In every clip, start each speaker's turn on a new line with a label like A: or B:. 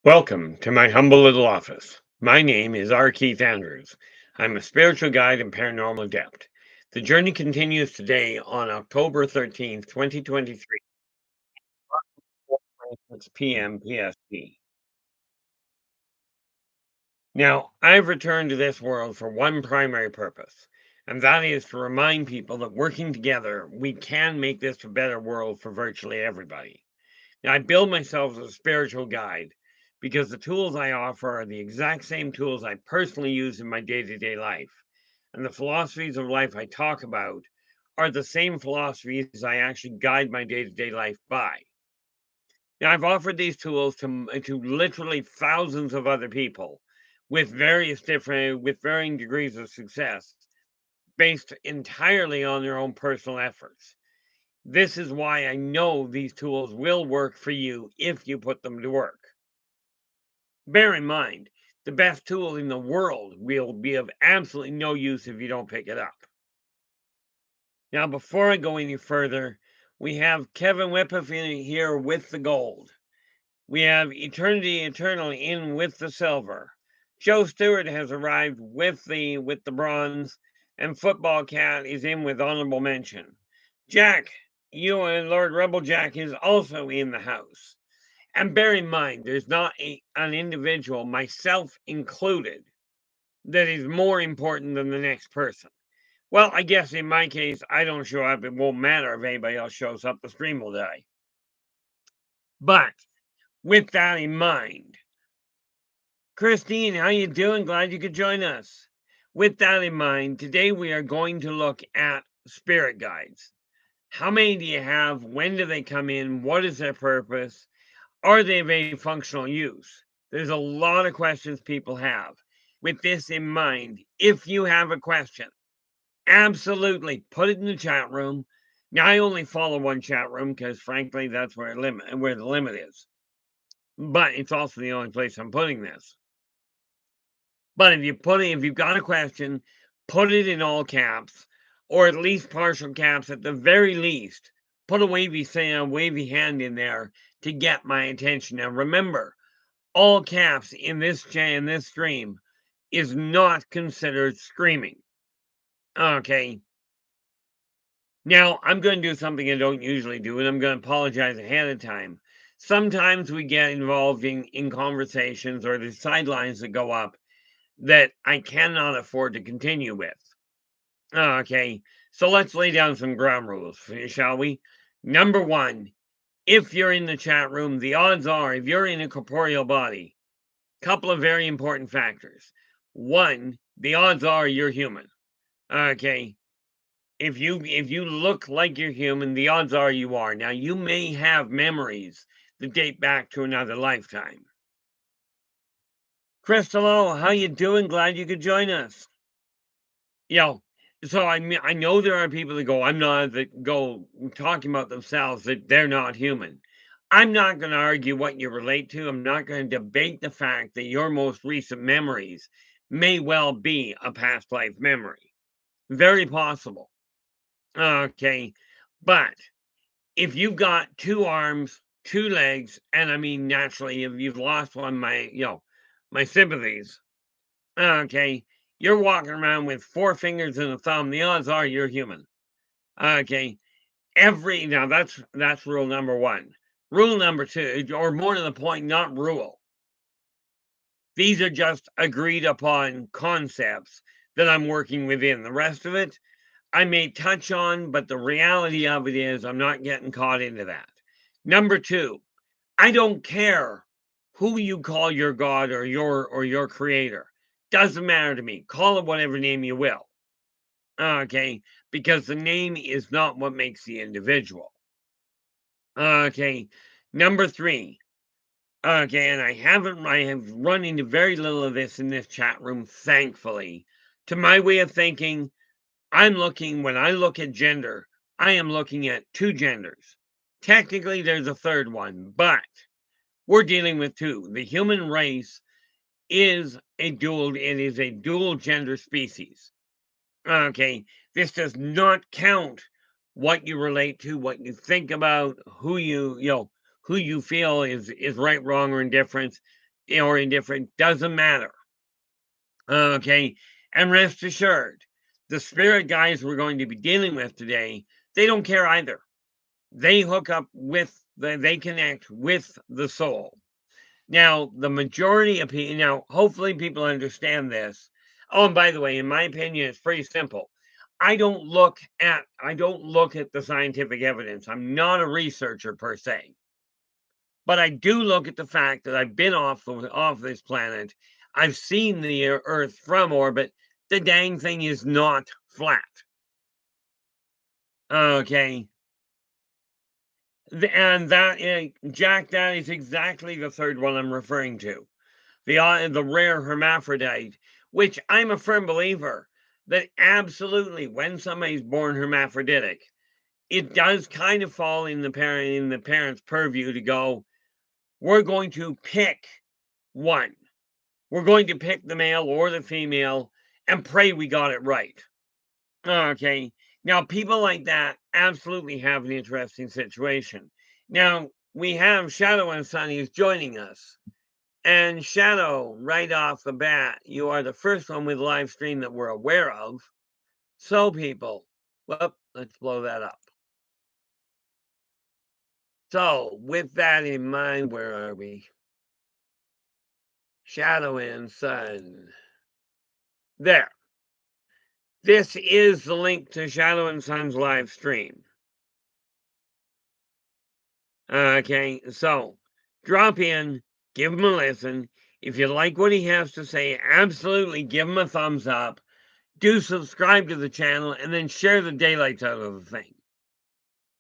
A: Welcome to my humble little office. My name is R. Keith Andrews. I'm a spiritual guide and paranormal adept. The journey continues today on October 13th, 2023, 4:26 p.m. PST. Now, I've returned to this world for one primary purpose, and that is to remind people that working together, we can make this a better world for virtually everybody. Now, I build myself as a spiritual guide because the tools I offer are the exact same tools I personally use in my day to day life. And the philosophies of life I talk about are the same philosophies I actually guide my day to day life by. Now, I've offered these tools to literally thousands of other people with varying degrees of success based entirely on their own personal efforts. This is why I know these tools will work for you if you put them to work. Bear in mind, the best tool in the world will be of absolutely no use if you don't pick it up. Now, before I go any further, we have Kevin Whippiff in here with the gold. We have Eternity Eternal in with the silver. Joe Stewart has arrived with the bronze, and Football Cat is in with honorable mention. Jack, you and Lord Rebel Jack is also in the house. And bear in mind, there's not an individual, myself included, that is more important than the next person. Well, I guess in my case, I don't show up. It won't matter if anybody else shows up. The stream will die. But with that in mind, Christine, how you doing? Glad you could join us. With that in mind, today we are going to look at spirit guides. How many do you have? When do they come in? What is their purpose? Are they of any functional use? There's a lot of questions people have. With this in mind, if you have a question, absolutely put it in the chat room. Now, I only follow one chat room because, frankly, that's where the limit is. But it's also the only place I'm putting this. But if you've got a question, put it in all caps, or at least partial caps. At the very least, put a wavy hand in there to get my attention. Now, remember, all caps in this stream is not considered screaming. Okay. Now, I'm going to do something I don't usually do, and I'm going to apologize ahead of time. Sometimes we get involved in conversations or the sidelines that go up that I cannot afford to continue with. Okay, so let's lay down some ground rules, shall we? Number one, if you're in the chat room, the odds are, if you're in a corporeal body, couple of very important factors. One, the odds are you're human. Okay, if you look like you're human, the odds are you are. Now, you may have memories that date back to another lifetime. Crystal, how you doing? Glad you could join us. You know, so I know there are people that go talking about themselves that they're not human. I'm not going to argue what you relate to. I'm not going to debate the fact that your most recent memories may well be a past life memory. Very possible. Okay. But if you've got two arms, two legs, and I mean, naturally, if you've lost one, my sympathies. Okay. You're walking around with four fingers and a thumb. The odds are you're human. Okay. Now that's rule number one. Rule number two, or more to the point, not rule. These are just agreed upon concepts that I'm working within. The rest of it, I may touch on, but the reality of it is I'm not getting caught into that. Number two, I don't care who you call your God or your creator. Doesn't matter to me. Call it whatever name you will. Okay, because the name is not what makes the individual. Okay, number three. Okay, and I have run into very little of this in this chat room, thankfully. To my way of thinking, when I look at gender, I am looking at two genders. Technically, there's a third one, but we're dealing with two. The human race is it is a dual gender species. Okay, this does not count what you relate to, what you think about, who you feel is right, wrong, or indifference. or indifferent, doesn't matter. Okay. And rest assured, the spirit guides we're going to be dealing with today, they don't care either. They hook up with they connect with the soul. Now, the majority of people, now, hopefully people understand this. Oh, and by the way, in my opinion, it's pretty simple. I don't look at the scientific evidence. I'm not a researcher per se. But I do look at the fact that I've been off this planet. I've seen the Earth from orbit. The dang thing is not flat. Okay. And that is, Jack, that is exactly the third one I'm referring to. The rare hermaphrodite, which I'm a firm believer that absolutely when somebody's born hermaphroditic, it does kind of fall in the parent's purview to go, we're going to pick one. We're going to pick the male or the female and pray we got it right. Okay. Now, people like that absolutely have an interesting situation. Now, we have Shadow and Sunny is joining us. And Shadow, right off the bat, you are the first one with live stream that we're aware of. So, people, well, let's blow that up. So, with that in mind, where are we? Shadow and Sun. There. This is the link to Shadow and Sun's live stream. Okay, so drop in, give him a listen. If you like what he has to say, absolutely give him a thumbs up. Do subscribe to the channel and then share the daylights out of the thing.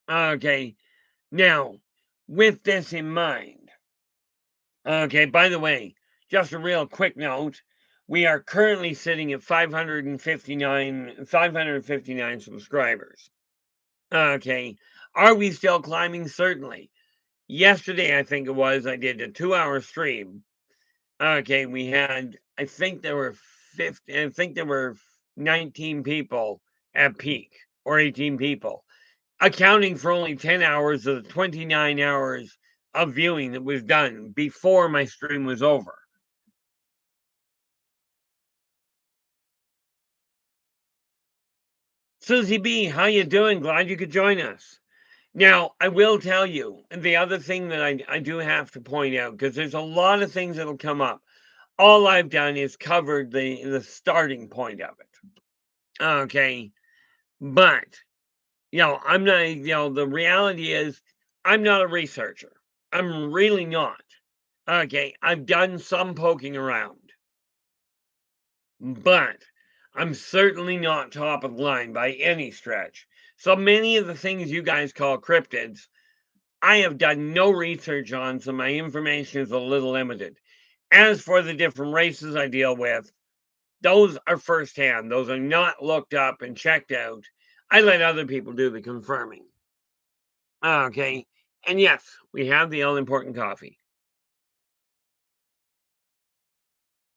A: Okay, now with this in mind, okay, by the way, just a real quick note. We are currently sitting at 559 subscribers. Okay, are we still climbing? Certainly. Yesterday, I think it was, I did a 2-hour stream. Okay, we had, I think there were 50, I think there were 19 people at peak, or 18 people, accounting for only 10 hours of the 29 hours of viewing that was done before my stream was over. Susie B, how you doing? Glad you could join us. Now, I will tell you, and the other thing that I do have to point out, because there's a lot of things that'll come up. All I've done is covered the starting point of it. Okay. But, I'm not, the reality is I'm not a researcher. I'm really not. Okay. I've done some poking around, but I'm certainly not top of the line by any stretch. So many of the things you guys call cryptids, I have done no research on, so my information is a little limited. As for the different races I deal with, those are firsthand. Those are not looked up and checked out. I let other people do the confirming. Okay. And yes, we have the all important coffee.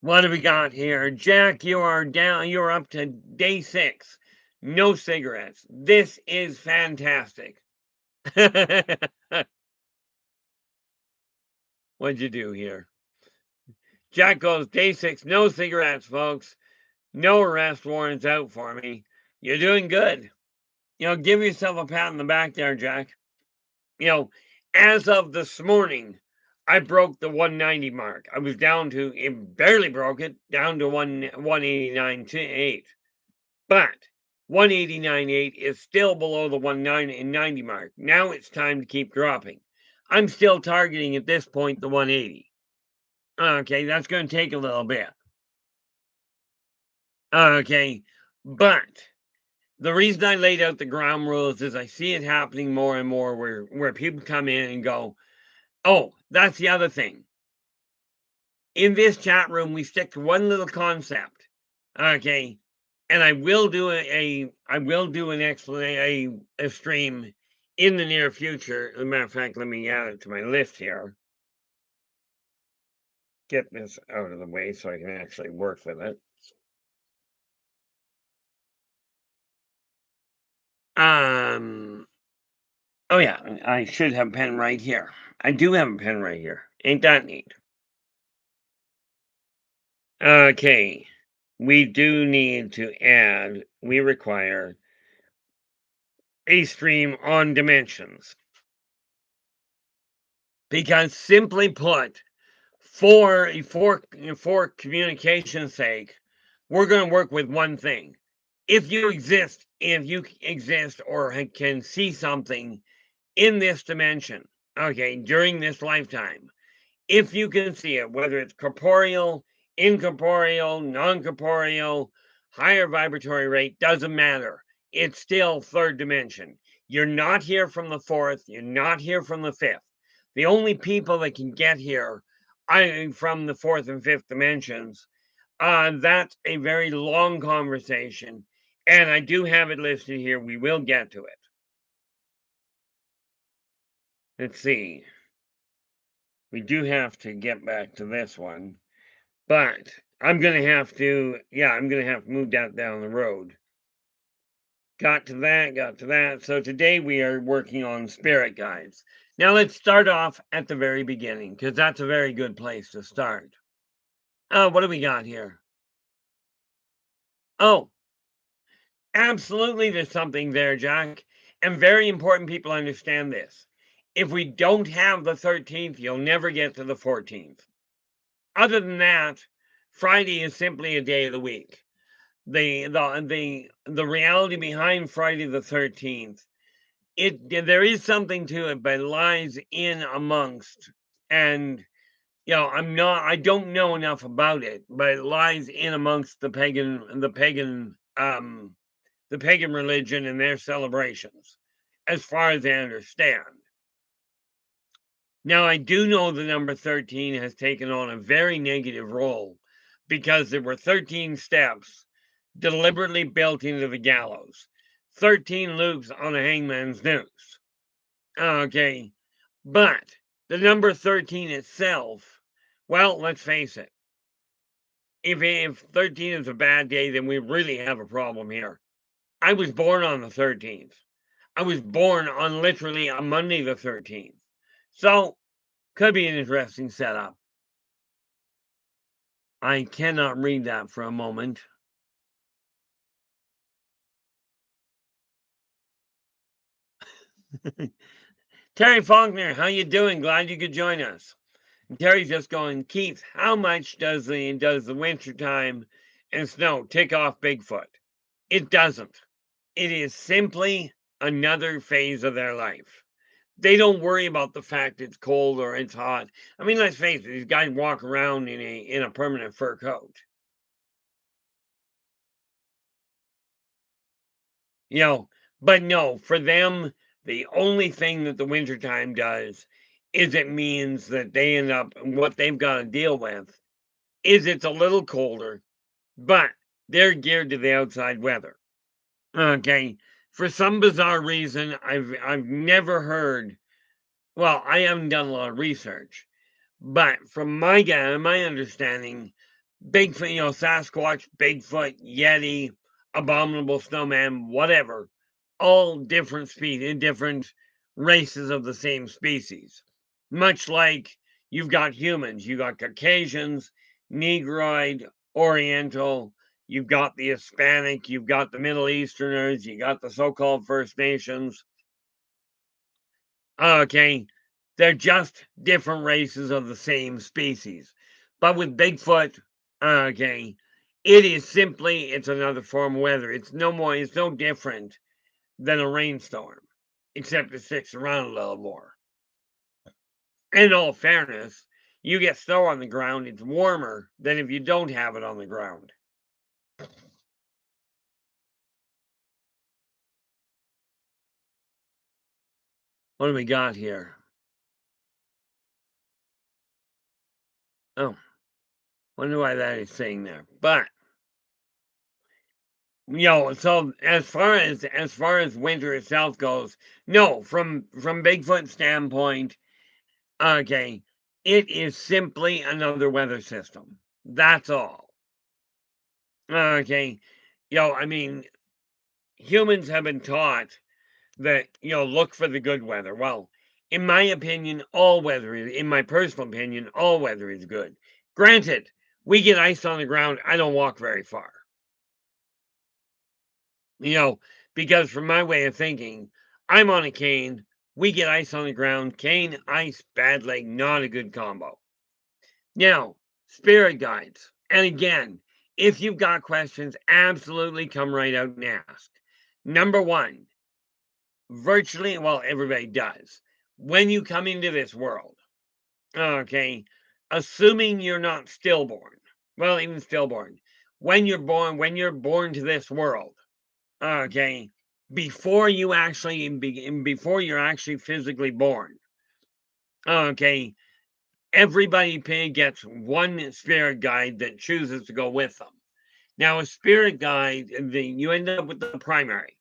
A: What have we got here? Jack, you are down. You're up to day 6. No cigarettes. This is fantastic. What'd you do here? Jack goes, day 6, no cigarettes, folks. No arrest warrants out for me. You're doing good. Give yourself a pat on the back there, Jack. As of this morning, I broke the 190 mark. I was down to, it barely broke it, down to 189.8. But 189.8 is still below the 190 mark. Now it's time to keep dropping. I'm still targeting at this point the 180. Okay, that's going to take a little bit. Okay, but the reason I laid out the ground rules is I see it happening more and more where people come in and go, oh, that's the other thing. In this chat room, we stick to one little concept. Okay. And I will do an explanation, a stream in the near future. As a matter of fact, let me add it to my list here. Get this out of the way so I can actually work with it. Oh yeah, I should have a pen right here. I do have a pen right here. Ain't that neat? Okay, we do need to add, we require a stream on dimensions. Because simply put, for communication's sake, we're going to work with one thing. If you exist or can see something in this dimension, okay, during this lifetime, if you can see it, whether it's corporeal, incorporeal, non corporeal, higher vibratory rate, doesn't matter. It's still third dimension. You're not here from the fourth, you're not here from the fifth. The only people that can get here from the fourth and fifth dimensions, that's a very long conversation. And I do have it listed here. We will get to it. Let's see. We do have to get back to this one. But I'm gonna have to, yeah, I'm gonna have to move that down the road. Got to that, got to that. So today we are working on spirit guides. Now let's start off at the very beginning, because that's a very good place to start. What do we got here? Oh, absolutely, there's something there, Jack. And very important people understand this. If we don't have the 13th, you'll never get to the 14th. Other than that, Friday is simply a day of the week. The reality behind Friday the 13th, there is something to it, but it lies in amongst, and I don't know enough about it, but it lies in amongst the pagan religion and their celebrations, as far as I understand. Now I do know the number 13 has taken on a very negative role because there were 13 steps deliberately built into the gallows. 13 loops on a hangman's noose. Okay, but the number 13 itself, well, let's face it. If 13 is a bad day, then we really have a problem here. I was born on the 13th. I was born on literally a Monday the 13th. So, could be an interesting setup. I cannot read that for a moment. Terry Faulkner, how you doing? Glad you could join us. And Terry's just going, Keith, how much does the winter time and snow tick off Bigfoot? It doesn't. It is simply another phase of their life. They don't worry about the fact it's cold or it's hot. I mean, let's face it, these guys walk around in a permanent fur coat. You know, but no, for them, the only thing that the wintertime does is it means that they end up, what they've got to deal with is it's a little colder, but they're geared to the outside weather. Okay. For some bizarre reason, I've never heard, well, I haven't done a lot of research, but from my understanding, Bigfoot, Sasquatch, Bigfoot, Yeti, Abominable Snowman, whatever, all different species, different races of the same species. Much like you've got humans, you've got Caucasians, Negroid, Oriental, you've got the Hispanic, you've got the Middle Easterners, you got the so-called First Nations. Okay, they're just different races of the same species. But with Bigfoot, okay, it's another form of weather. It's no different than a rainstorm, except it sticks around a little more. In all fairness, you get snow on the ground, it's warmer than if you don't have it on the ground. What do we got here? Oh, wonder why that is saying there. But so as far as winter itself goes, no, from Bigfoot standpoint, okay, it is simply another weather system. That's all. Okay. I mean, humans have been taught that, look for the good weather. Well, in my opinion, in my personal opinion, all weather is good. Granted, we get ice on the ground, I don't walk very far. You know, because from my way of thinking, I'm on a cane, we get ice on the ground, cane, ice, bad leg, not a good combo. Now, spirit guides. And again, if you've got questions, absolutely come right out and ask. Number one, virtually, well, everybody does. When you come into this world, okay, assuming you're not stillborn, well, even stillborn, when you're born to this world, okay, before you're actually physically born, okay, everybody gets one spirit guide that chooses to go with them. Now, a spirit guide, you end up with the primary.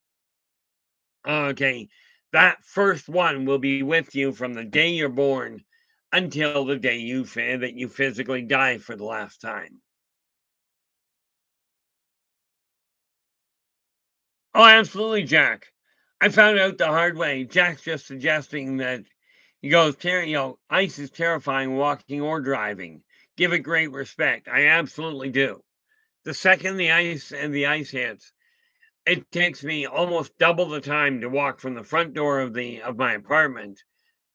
A: Okay, that first one will be with you from the day you're born until the day that you physically die for the last time. Oh, absolutely, Jack. I found out the hard way. Jack's just suggesting that he goes, ice is terrifying walking or driving. Give it great respect. I absolutely do. The second the ice hits, it takes me almost double the time to walk from the front door of my apartment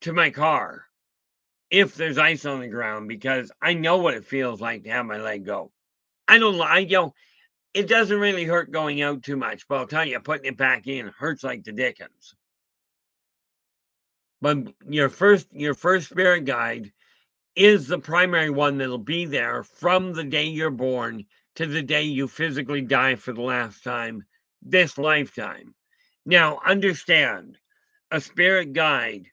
A: to my car if there's ice on the ground because I know what it feels like to have my leg go. I don't lie, it doesn't really hurt going out too much, but I'll tell you, putting it back in hurts like the dickens. But your first spirit guide is the primary one that'll be there from the day you're born to the day you physically die for the last time this lifetime. Now, understand, a spirit guide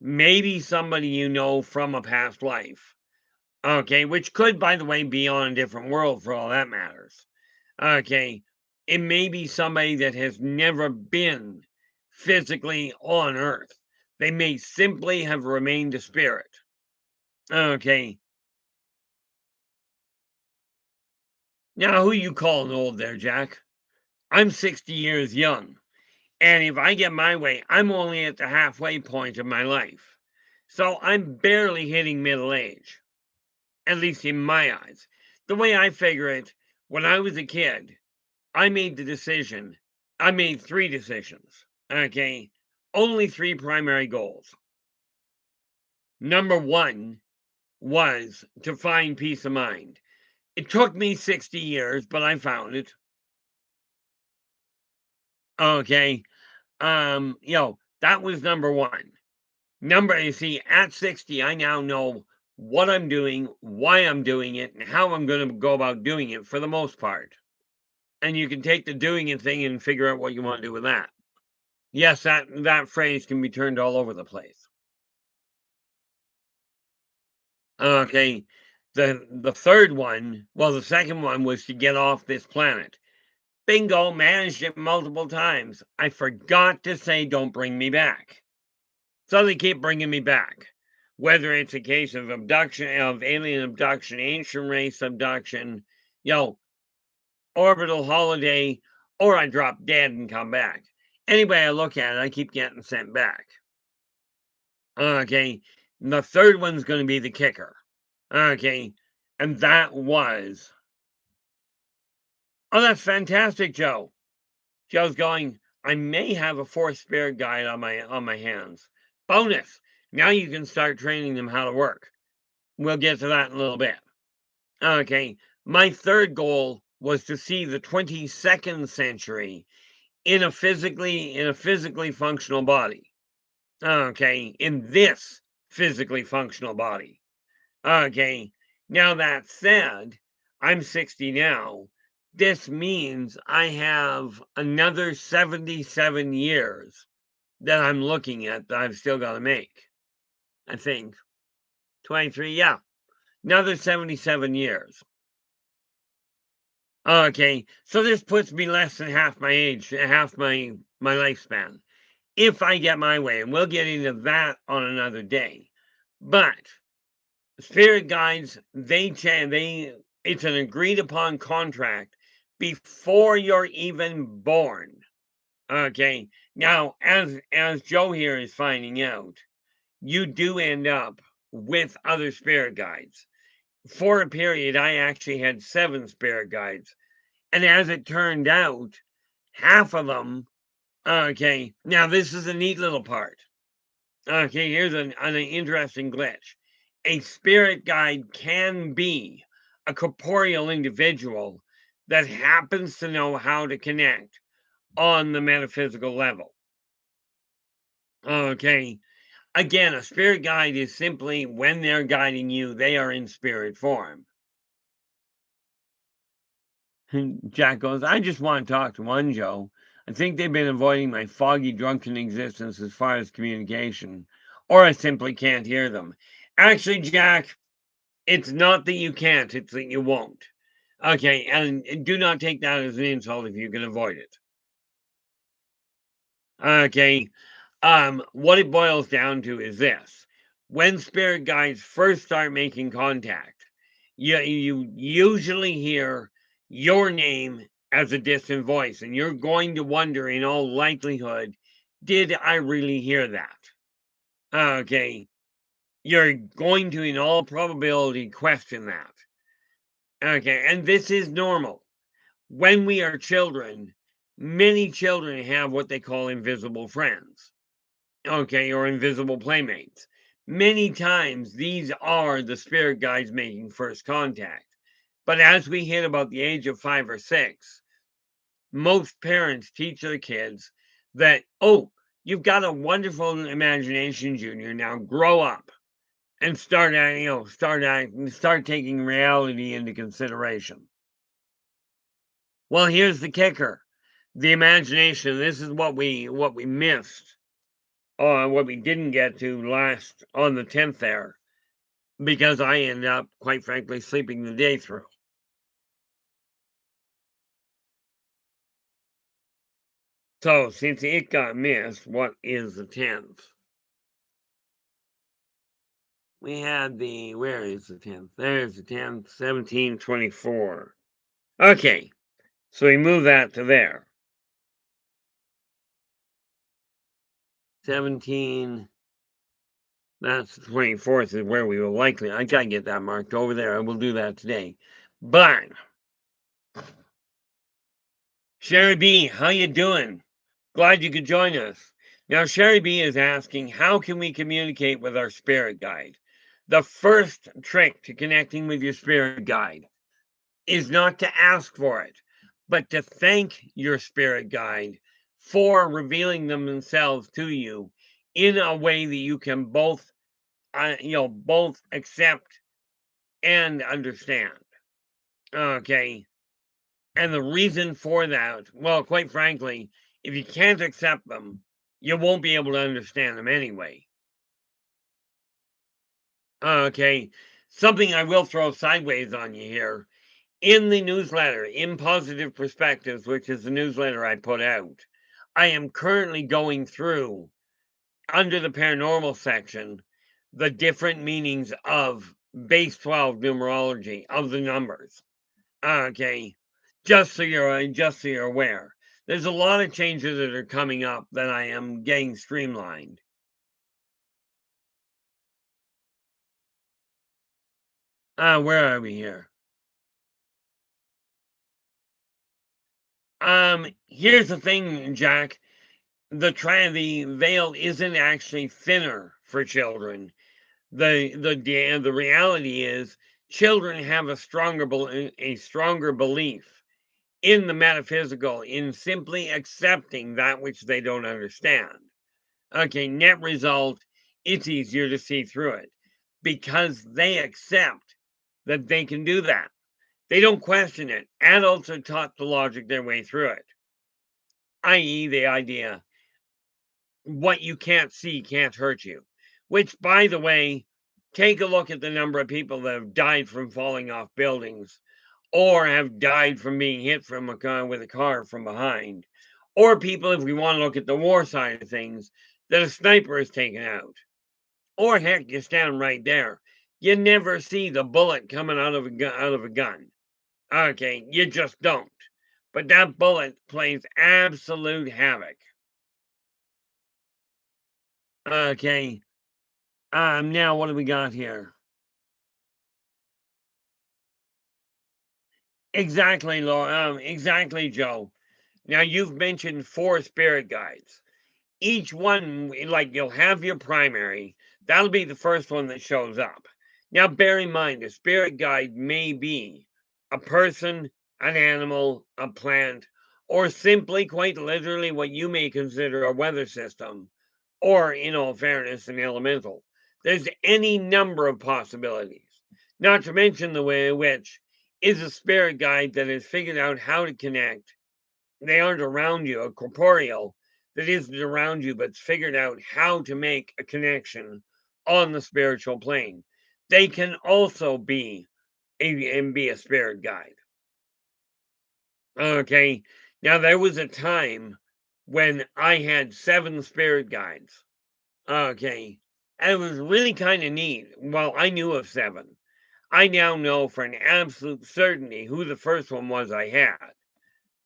A: may be somebody you know from a past life. Okay, which could, by the way, be on a different world for all that matters. Okay, it may be somebody that has never been physically on Earth. They may simply have remained a spirit. Okay, now who you calling old there, Jack? I'm 60 years young, and if I get my way, I'm only at the halfway point of my life. So I'm barely hitting middle age, at least in my eyes. The way I figure it, when I was a kid, I made the decision. I made three decisions. Okay. Only three primary goals. Number one was to find peace of mind. It took me 60 years, but I found it. Okay. That was number one. You see, at 60, I now know what I'm doing, why I'm doing it, and how I'm going to go about doing it for the most part. And you can take the doing it thing and figure out what you want to do with that. Yes, that phrase can be turned all over the place. Okay. The third one, well, the second one was to get off this planet. Bingo, managed it multiple times. I forgot to say, don't bring me back. So they keep bringing me back. Whether it's a case of abduction, of alien abduction, ancient race abduction, you know, orbital holiday, or I drop dead and come back. Anyway, I look at it, I keep getting sent back. Okay. And the third one's going to be the kicker. Okay. And that was, oh, that's fantastic, Joe. Joe's going, I may have a fourth spirit guide on my hands. Bonus. Now you can start training them how to work. We'll get to that in a little bit. Okay. My third goal was to see the 22nd century in a physically functional body. Okay, in this physically functional body. Okay, now that said, I'm 60 now. This means I have another 77 years that I'm looking at that I've still got to make. I think 23, yeah, another 77 years. Okay, so this puts me less than half my age, half my lifespan, if I get my way, and we'll get into that on another day. But spirit guides, it's an agreed upon contract before you're even born. Okay. Now, as Joe here is finding out, you do end up with other spirit guides. for a period, I actually had 7 spirit guides. And as it turned out, half of them, okay, now this is a neat little part. Okay, here's an interesting glitch. A spirit guide can be a corporeal individual that happens to know how to connect on the metaphysical level. Okay, again, a spirit guide is simply when they're guiding you, they are in spirit form. Jack goes, I just want to talk to one Joe. I think they've been avoiding my foggy, drunken existence as far as communication, or I simply can't hear them. Actually, Jack, it's not that you can't, it's that you won't. Okay, and do not take that as an insult if you can avoid it. Okay, what it boils down to is this. When spirit guides first start making contact, you usually hear your name as a distant voice, and you're going to wonder in all likelihood, did I really hear that? Okay, you're going to, in all probability, question that. Okay, and this is normal. When we are children, many children have what they call invisible friends, okay, or invisible playmates. Many times these are the spirit guides making first contact. But as we hit about the age of 5 or 6, most parents teach their kids that, oh, you've got a wonderful imagination, Junior. Now grow up and start taking reality into consideration. Well, here's the kicker. The imagination, this is what we missed, what we didn't get to last on the 10th there, because I ended up, quite frankly, sleeping the day through. So, since it got missed, what is the 10th? We had where is the 10th? There's the 10th, 1724. Okay, so we move that to there. 17, that's the 24th is where we will likely, I gotta get that marked over there. I will do that today. But, Sherry B, how you doing? Glad you could join us. Now, Sherry B is asking, how can we communicate with our spirit guide? The first trick to connecting with your spirit guide is not to ask for it, but to thank your spirit guide for revealing themselves to you in a way that you can both accept and understand. Okay. And the reason for that, well, quite frankly, if you can't accept them, you won't be able to understand them anyway. Okay. Something I will throw sideways on you here. In the newsletter, in Positive Perspectives, which is the newsletter I put out, I am currently going through, under the paranormal section, the different meanings of base 12 numerology, of the numbers. Okay. Just so you're aware. There's a lot of changes that are coming up that I am getting streamlined. Where are we here? Here's the thing, Jack. The veil isn't actually thinner for children. The reality is children have a stronger belief in the metaphysical, in simply accepting that which they don't understand. Okay, net result, it's easier to see through it because they accept that they can do that. They don't question it. Adults are taught to logic their way through it, i.e., the idea what you can't see can't hurt you. Which, by the way, take a look at the number of people that have died from falling off buildings or have died from being hit from a car with a car from behind, or people, if we want to look at the war side of things, that a sniper is taken out. Or heck, you stand right there. You never see the bullet coming out of a gun. Okay, you just don't. But that bullet plays absolute havoc. Okay. Now what do we got here? Exactly, Laura. Exactly, Joe. Now you've mentioned four spirit guides. Each one, like you'll have your primary, that'll be the first one that shows up. Now, bear in mind, a spirit guide may be a person, an animal, a plant, or simply, quite literally, what you may consider a weather system, or, in all fairness, an elemental. There's any number of possibilities, not to mention the way in which is a spirit guide that has figured out how to connect. They aren't around you, a corporeal that isn't around you, but's figured out how to make a connection on the spiritual plane. They can also be a spirit guide. Okay. Now there was a time when I had seven spirit guides. Okay. And it was really kind of neat. Well, I knew of seven. I now know for an absolute certainty who the first one was I had.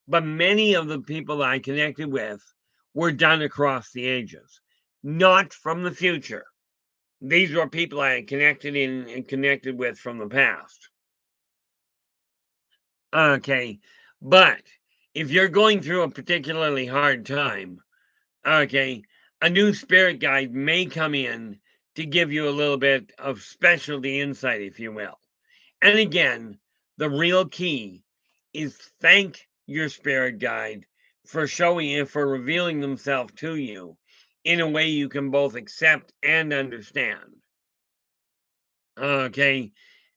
A: But many of the people that I connected with were done across the ages, not from the future. These were people I had connected in and connected with from the past. Okay. But if you're going through a particularly hard time, okay, a new spirit guide may come in to give you a little bit of specialty insight, if you will. And again, the real key is thank your spirit guide for showing you, for revealing themselves to you in a way you can both accept and understand. Okay.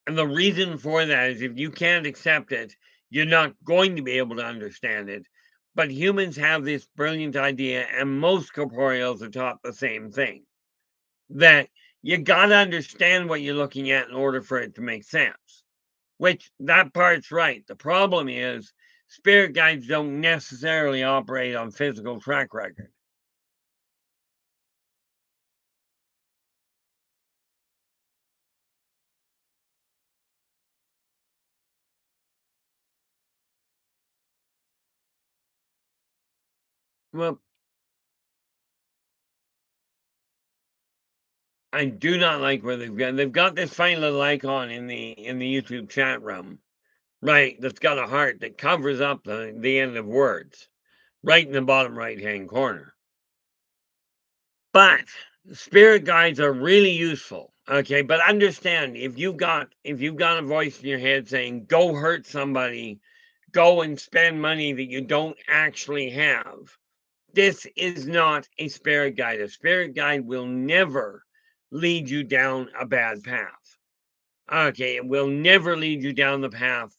A: And the reason for that is if you can't accept it, you're not going to be able to understand it. But humans have this brilliant idea, and most corporeals are taught the same thing, that you got to understand what you're looking at in order for it to make sense. Which that part's right. The problem is spirit guides don't necessarily operate on physical track record. Well, I do not like where they've got this fine little icon in the YouTube chat room, right? That's got a heart that covers up the end of words, right in the bottom right hand corner. But spirit guides are really useful. Okay, but understand if you've got a voice in your head saying go hurt somebody, go and spend money that you don't actually have. This is not a spirit guide. A spirit guide will never lead you down a bad path. Okay, it will never lead you down the path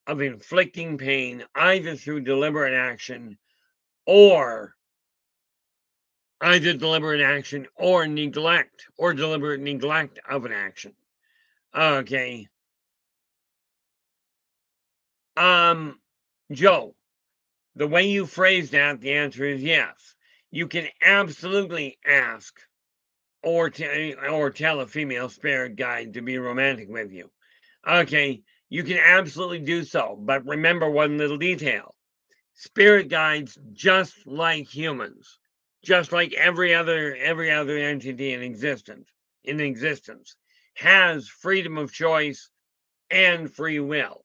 A: of inflicting pain either through deliberate action or neglect or deliberate neglect of an action. Okay. Um Joe, the way you phrased that, the answer is yes. You can absolutely ask or tell a female spirit guide to be romantic with you. Okay, you can absolutely do so, but remember one little detail. Spirit guides, just like humans, just like every other entity in existence, has freedom of choice and free will.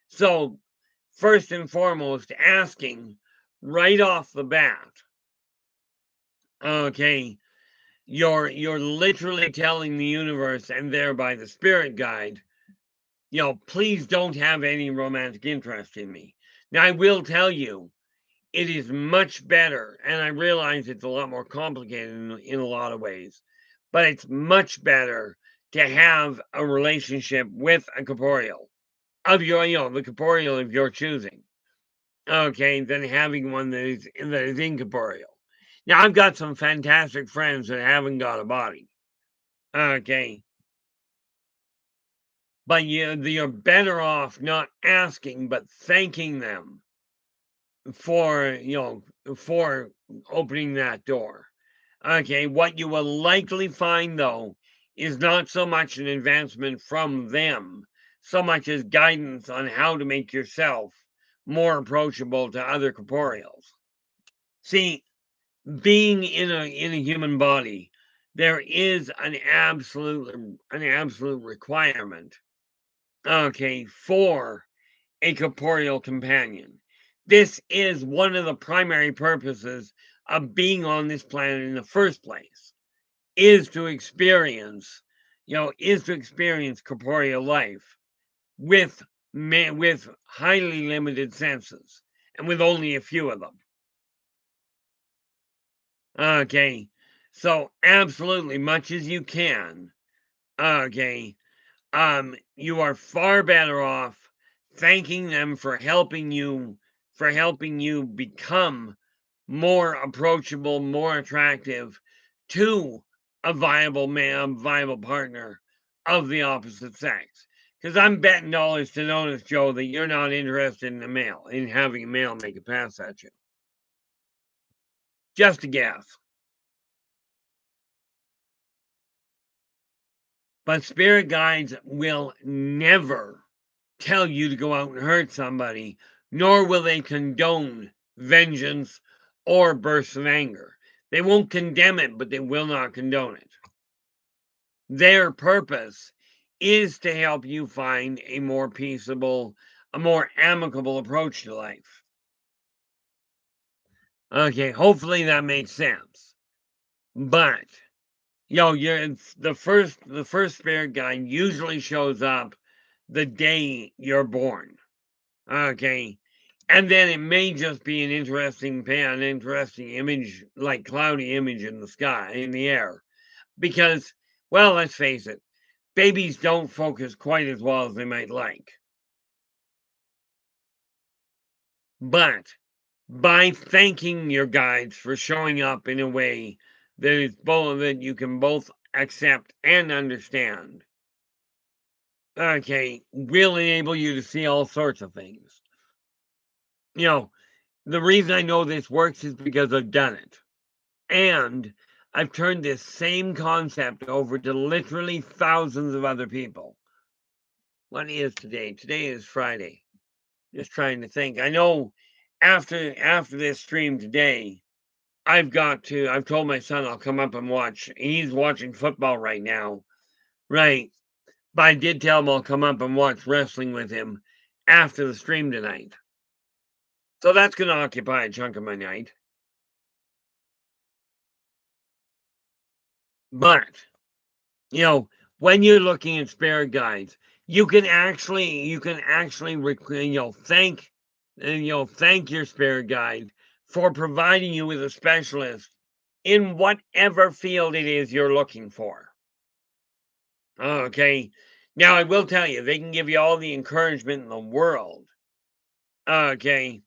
A: So first and foremost, asking right off the bat, okay, you're literally telling the universe and thereby the spirit guide, please don't have any romantic interest in me. Now I will tell you, it is much better, and I realize it's a lot more complicated in a lot of ways, but it's much better to have a relationship with a corporeal the corporeal of your choosing, okay, than having one that is incorporeal. Now, I've got some fantastic friends that haven't got a body, okay, but you're better off not asking, but thanking them for opening that door. Okay, what you will likely find though is not so much an advancement from them, so much as guidance on how to make yourself more approachable to other corporeals. See, being in a human body, there is an absolute requirement, okay, for a corporeal companion. This is one of the primary purposes of being on this planet in the first place, is to experience, corporeal life with with highly limited senses and with only a few of them. Okay, so absolutely, much as you can. Okay, you are far better off thanking them for helping you become more approachable, more attractive to a viable man, viable partner of the opposite sex. Because I'm betting dollars to donuts, Joe, that you're not interested in a male, in having a male make a pass at you. Just a guess. But spirit guides will never tell you to go out and hurt somebody, nor will they condone vengeance or bursts of anger. They won't condemn it, but they will not condone it. Their purpose is to help you find a more peaceable, a more amicable approach to life. Okay, hopefully that makes sense. But you're the first spirit guide usually shows up the day you're born. Okay. And then it may just be an interesting image, like cloudy image in the sky, in the air. Because, well, let's face it, babies don't focus quite as well as they might like. But by thanking your guides for showing up in a way that you can both accept and understand, okay, will enable you to see all sorts of things. You know, the reason I know this works is because I've done it. And I've turned this same concept over to literally thousands of other people. What is today? Today is Friday. Just trying to think. I know after this stream today, I've told my son I'll come up and watch. He's watching football right now. Right. But I did tell him I'll come up and watch wrestling with him after the stream tonight. So that's gonna occupy a chunk of my night. But when you're looking at spirit guides, thank your spirit guide for providing you with a specialist in whatever field it is you're looking for. Okay. Now I will tell you, they can give you all the encouragement in the world. Okay.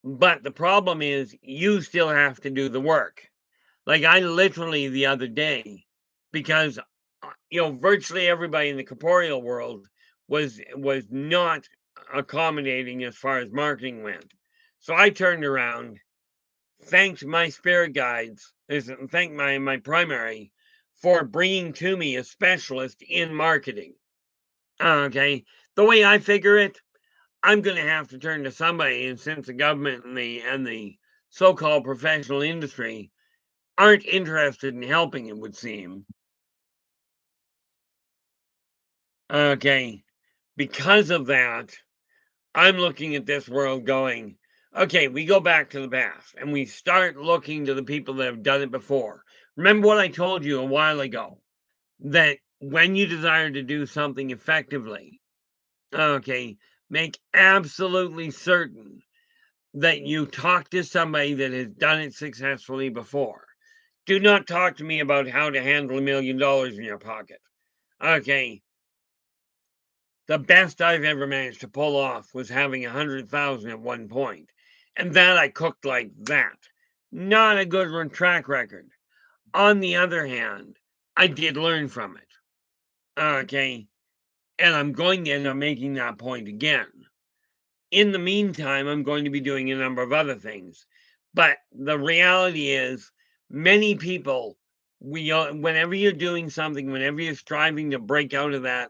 A: But the problem is you still have to do the work. Like I literally the other day, because virtually everybody in the corporeal world was not accommodating as far as marketing went. So I turned around, thanked my spirit guides, thanked my primary for bringing to me a specialist in marketing. Okay, the way I figure it, I'm going to have to turn to somebody, and since the government and the so-called professional industry aren't interested in helping, it would seem. Okay, because of that, I'm looking at this world going, okay, we go back to the past and we start looking to the people that have done it before. Remember what I told you a while ago, that when you desire to do something effectively, okay, make absolutely certain that you talk to somebody that has done it successfully before. Do not talk to me about how to handle $1 million in your pocket. Okay, the best I've ever managed to pull off was having 100,000 at one point, and that I cooked like that. Not a good track record. On the other hand, I did learn from it. Okay, and I'm going to end up making that point again. In the meantime, I'm going to be doing a number of other things. But the reality is, many people, whenever you're doing something, whenever you're striving to break out of that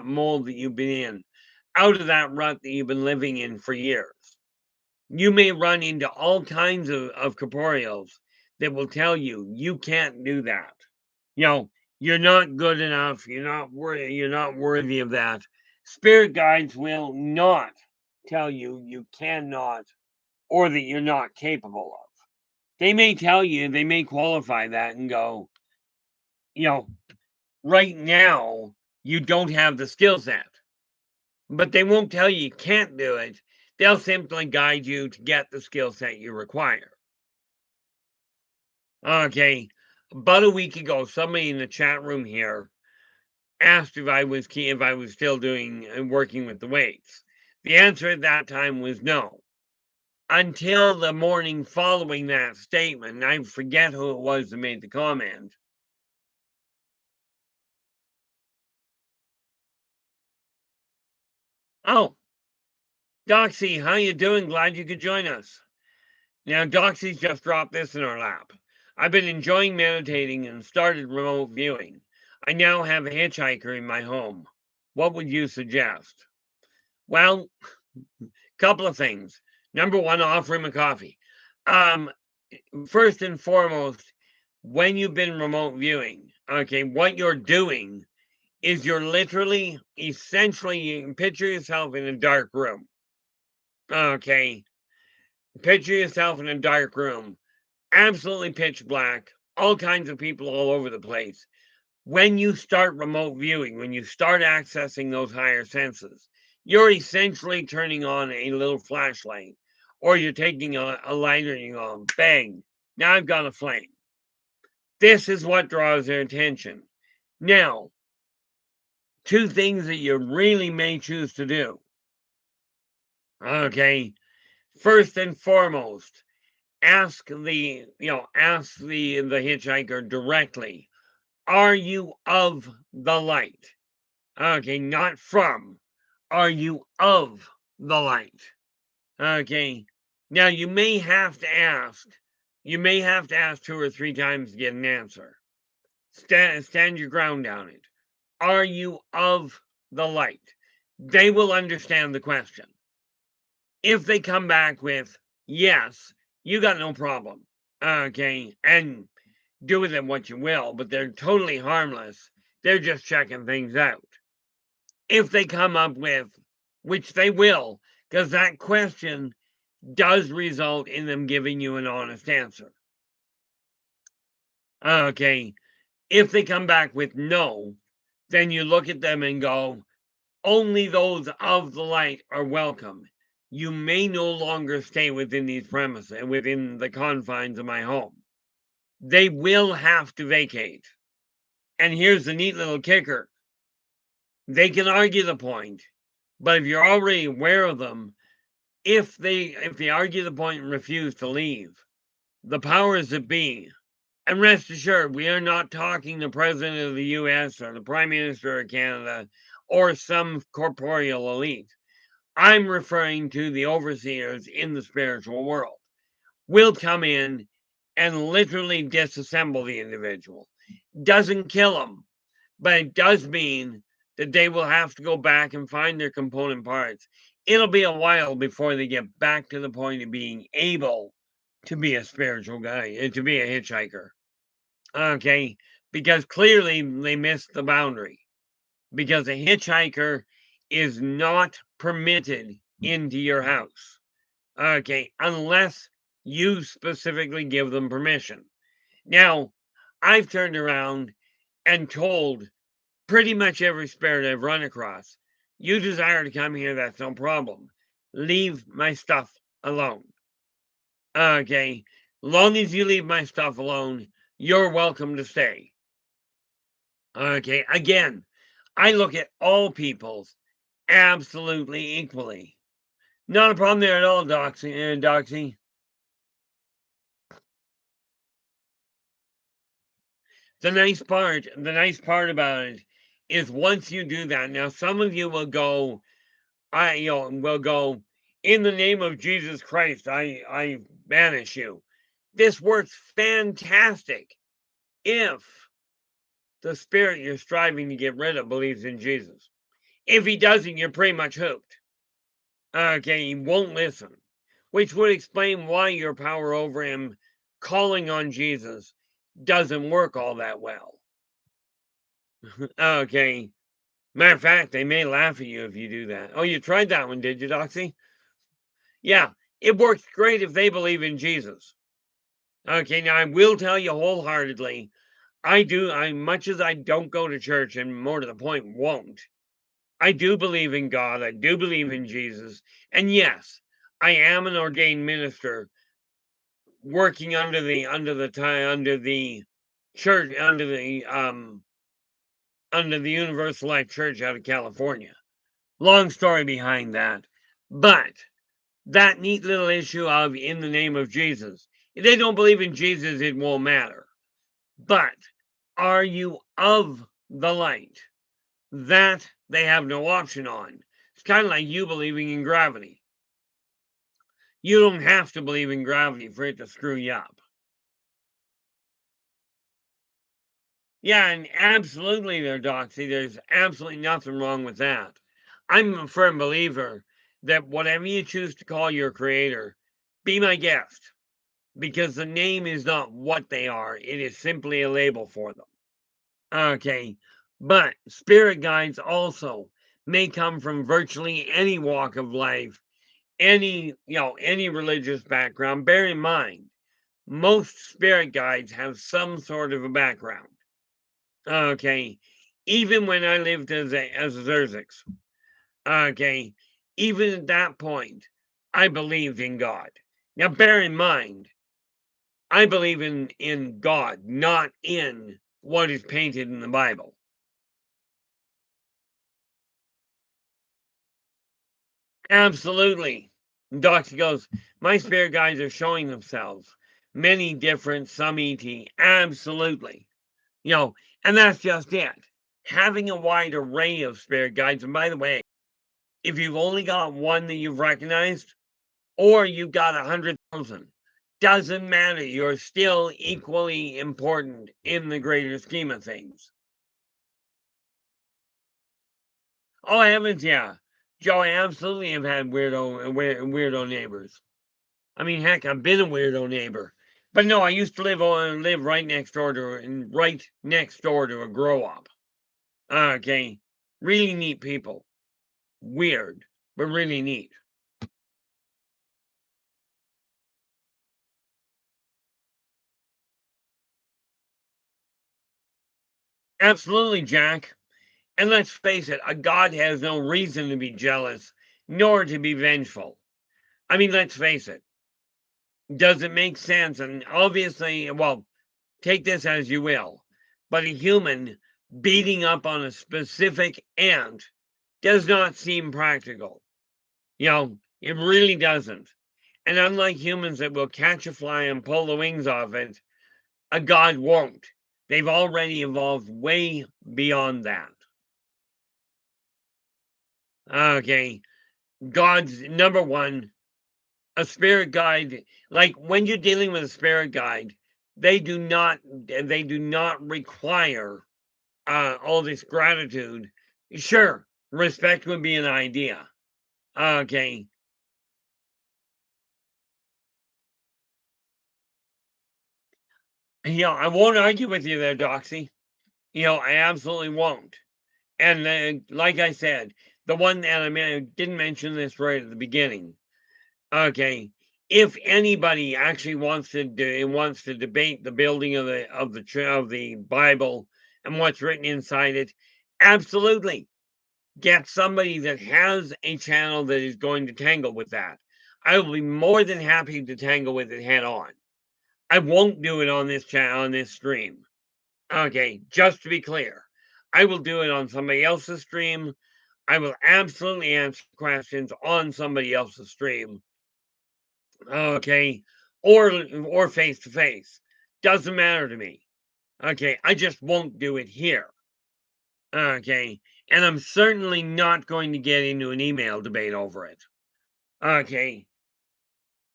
A: mold that you've been in, out of that rut that you've been living in for years, you may run into all kinds of corporeals that will tell you you can't do that. You know, you're not good enough, you're not worthy of that. Spirit guides will not tell you you cannot or that you're not capable of. They may tell you, they may qualify that and go, you know, right now you don't have the skill set, but they won't tell you you can't do it. They'll simply guide you to get the skill set you require. Okay, about a week ago, somebody in the chat room here asked if I was still doing and working with the weights. The answer at that time was no. Until the morning following that statement, and I forget who it was that made the comment. Oh, Doxy, how you doing? Glad you could join us. Now, Doxy's just dropped this in our lap. I've been enjoying meditating and started remote viewing. I now have a hitchhiker in my home. What would you suggest? Well, couple of things. Number one, offer him a coffee. First and foremost, when you've been remote viewing, okay, what you're doing is you're literally, essentially, you can picture yourself in a dark room. Okay, picture yourself in a dark room, absolutely pitch black, all kinds of people all over the place. When you start remote viewing, when you start accessing those higher senses, you're essentially turning on a little flashlight, or you're taking a lighter and you go, bang, now I've got a flame. This is what draws their attention. Now, two things that you really may choose to do. Okay, first and foremost, ask the hitchhiker directly, are you of the light? Okay, not from. Are you of the light? Okay. Now you may have to ask. You may have to ask 2 or 3 times to get an answer. Stand your ground on it. Are you of the light? They will understand the question. If they come back with yes, you got no problem. Okay, and do with them what you will, but they're totally harmless. They're just checking things out. If they come up with, which they will, because that question does result in them giving you an honest answer. Okay, if they come back with no, then you look at them and go, only those of the light are welcome. You may no longer stay within these premises and within the confines of my home. They will have to vacate. And here's the neat little kicker. They can argue the point, but if you're already aware of them, if they argue the point and refuse to leave, the powers that be, and rest assured, we are not talking the president of the US or the prime minister of Canada or some corporeal elite. I'm referring to the overseers in the spiritual world, will come in and literally disassemble the individual. Doesn't kill them, but it does mean that they will have to go back and find their component parts. It'll be a while before they get back to the point of being able to be a spiritual guy and to be a hitchhiker. Okay, because clearly they missed the boundary. Because a hitchhiker is not permitted into your house. Okay, unless you specifically give them permission. Now, I've turned around and told pretty much every spirit I've run across, you desire to come here, that's no problem. Leave my stuff alone. Okay, long as you leave my stuff alone, you're welcome to stay. Okay, again, I look at all peoples absolutely equally. Not a problem there at all, Doxy. The nice part about it is once you do that, now some of you will go, will go, in the name of Jesus Christ, I banish you. This works fantastic if the spirit you're striving to get rid of believes in Jesus. If he doesn't, you're pretty much hooked. Okay, he won't listen, which would explain why your power over him calling on Jesus doesn't work all that well. Okay. Matter of fact, they may laugh at you if you do that. Oh, you tried that one, did you, Doxy? Yeah, it works great if they believe in Jesus. Okay, now I will tell you wholeheartedly, I much as I don't go to church and more to the point won't, I do believe in God, I do believe in Jesus, and yes, I am an ordained minister working under the church under the Universal Life Church out of California. Long story behind that. But that neat little issue of in the name of Jesus. If they don't believe in Jesus, it won't matter. But are you of the light? That they have no option on. It's kind of like you believing in gravity. You don't have to believe in gravity for it to screw you up. Yeah, and absolutely there, Doxy. There's absolutely nothing wrong with that. I'm a firm believer that whatever you choose to call your creator, be my guest. Because the name is not what they are, it is simply a label for them. Okay. But spirit guides also may come from virtually any walk of life, any religious background. Bear in mind, most spirit guides have some sort of a background. Okay. Even when I lived as a Xerxes, okay, even at that point, I believed in God. Now, bear in mind, I believe in God, not in what is painted in the Bible. Absolutely. Doctor goes, my spirit guides are showing themselves. Many different, some ET. Absolutely. You know, and that's just it. Having a wide array of spirit guides, and by the way, if you've only got one that you've recognized, or you've got 100,000, doesn't matter. You're still equally important in the greater scheme of things. Oh heavens, yeah. Joe, I absolutely have had weirdo neighbors. I mean, heck, I've been a weirdo neighbor. But no, I used to live right next door to a grow up. Okay. Really neat people. Weird, but really neat. Absolutely, Jack. And let's face it, a god has no reason to be jealous, nor to be vengeful. I mean, let's face it. Does it make sense? And obviously, well, take this as you will, but a human beating up on a specific ant does not seem practical. It really doesn't. And unlike humans that will catch a fly and pull the wings off it, a god won't. They've already evolved way beyond that. Okay. God's number one, a spirit guide. Like when you're dealing with a spirit guide, they do not require all this gratitude. Sure, respect would be an idea. Okay. I won't argue with you there, Doxy. I absolutely won't. And like I said, the one that I didn't mention this right at the beginning. Okay, if anybody actually wants to debate the building of the Bible and what's written inside it, absolutely get somebody that has a channel that is going to tangle with that. I will be more than happy to tangle with it head on. I won't do it on this channel on this stream. Okay, just to be clear, I will do it on somebody else's stream. I will absolutely answer questions on somebody else's stream. Okay, or face to face. Doesn't matter to me. Okay, I just won't do it here. Okay, and I'm certainly not going to get into an email debate over it. Okay,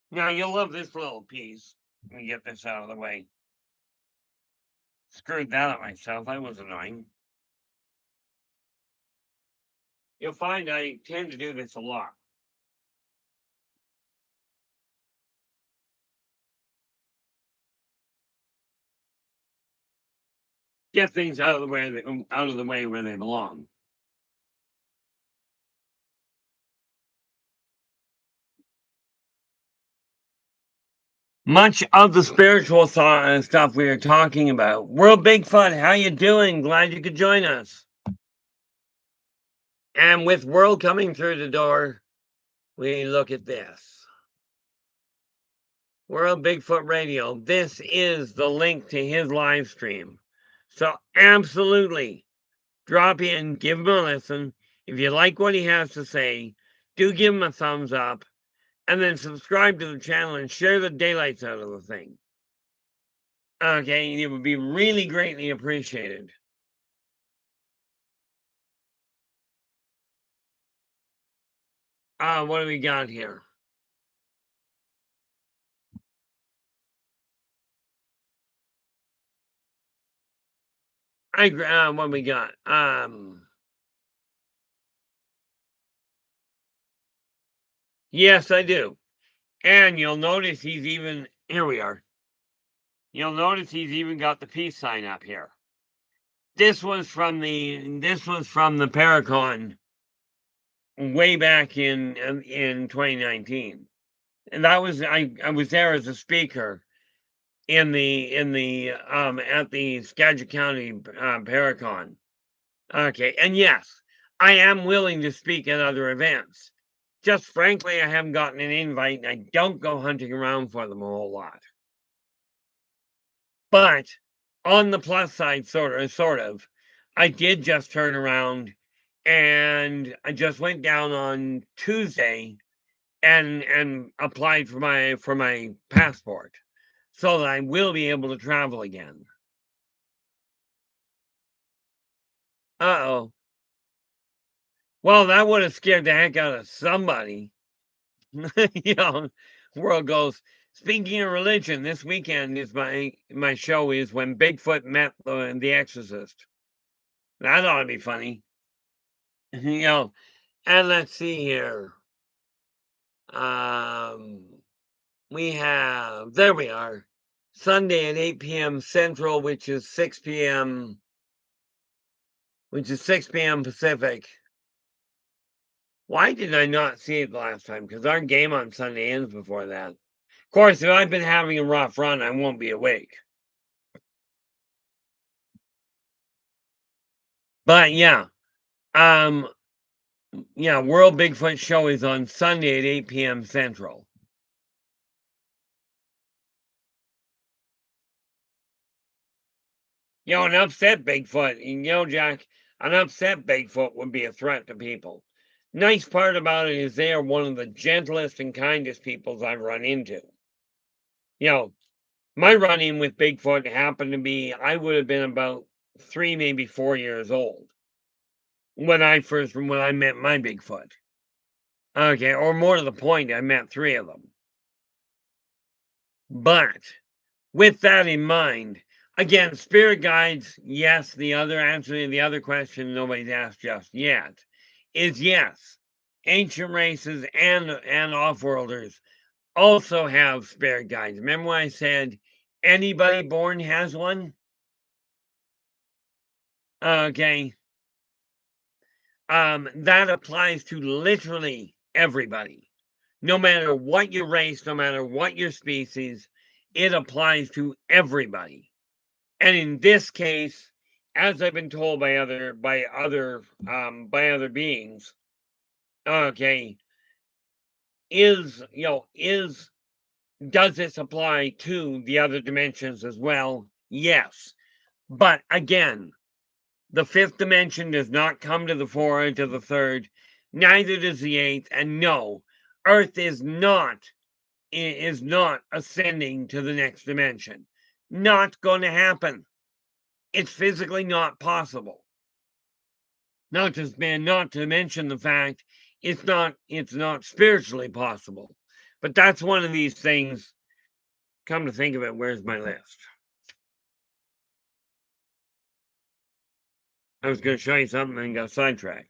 A: now you'll love this little piece. Let me get this out of the way. Screwed that up myself. That was annoying. You'll find I tend to do this a lot. Get things out of the way where they belong. much of the spiritual stuff we are talking about. World Bigfoot, how you doing? Glad you could join us. And with World coming through the door, we look at this. World Bigfoot Radio. This is the link to his live stream. So absolutely drop in, give him a listen. If you like what he has to say, do give him a thumbs up, and then subscribe to the channel and share the daylights out of the thing. Okay, it would be really greatly appreciated. What do we got here? What we got? Yes, I do. And you'll notice he's even, here we are. You'll notice he's even got the peace sign up here. This was from the Paracon way back in 2019. And that was I was there as a speaker at the Skagit County Paracon. Okay, and yes, I am willing to speak at other events. Just frankly, I haven't gotten an invite, and I don't go hunting around for them a whole lot. But on the plus side, sort of, I did just turn around, and I just went down on Tuesday and applied for my passport, so that I will be able to travel again. Uh-oh. Well, that would have scared the heck out of somebody. You know, world goes. Speaking of religion, this weekend is my show is when Bigfoot met the Exorcist. That ought to be funny. You know, and let's see here. We have there we are. Sunday at 8 p.m. Central, which is 6 p.m. Pacific. Why did I not see it the last time? Because our game on Sunday ends before that. Of course, if I've been having a rough run, I won't be awake. But yeah, World Bigfoot Show is on Sunday at 8 p.m. Central. An upset Bigfoot, Jack, an upset Bigfoot would be a threat to people. Nice part about it is they are one of the gentlest and kindest peoples I've run into. My run-in with Bigfoot happened to be, I would have been about 3, maybe 4 years old when I met my Bigfoot. Okay, or more to the point, I met 3 of them. But with that in mind, again, spirit guides, yes, the other answer to the other question nobody's asked just yet is yes. Ancient races and off-worlders also have spirit guides. Remember when I said anybody born has one? Okay. That applies to literally everybody. No matter what your race, no matter what your species, it applies to everybody. And in this case, as I've been told by other beings, okay, does this apply to the other dimensions as well? Yes. But again, the 5th dimension does not come to the fore into the 3rd, neither does the 8th, and no, Earth is not ascending to the next dimension. Not going to happen. It's physically not possible. Not to mention the fact it's not spiritually possible. But that's one of these things. Come to think of it, where's my list? I was going to show you something and got sidetracked.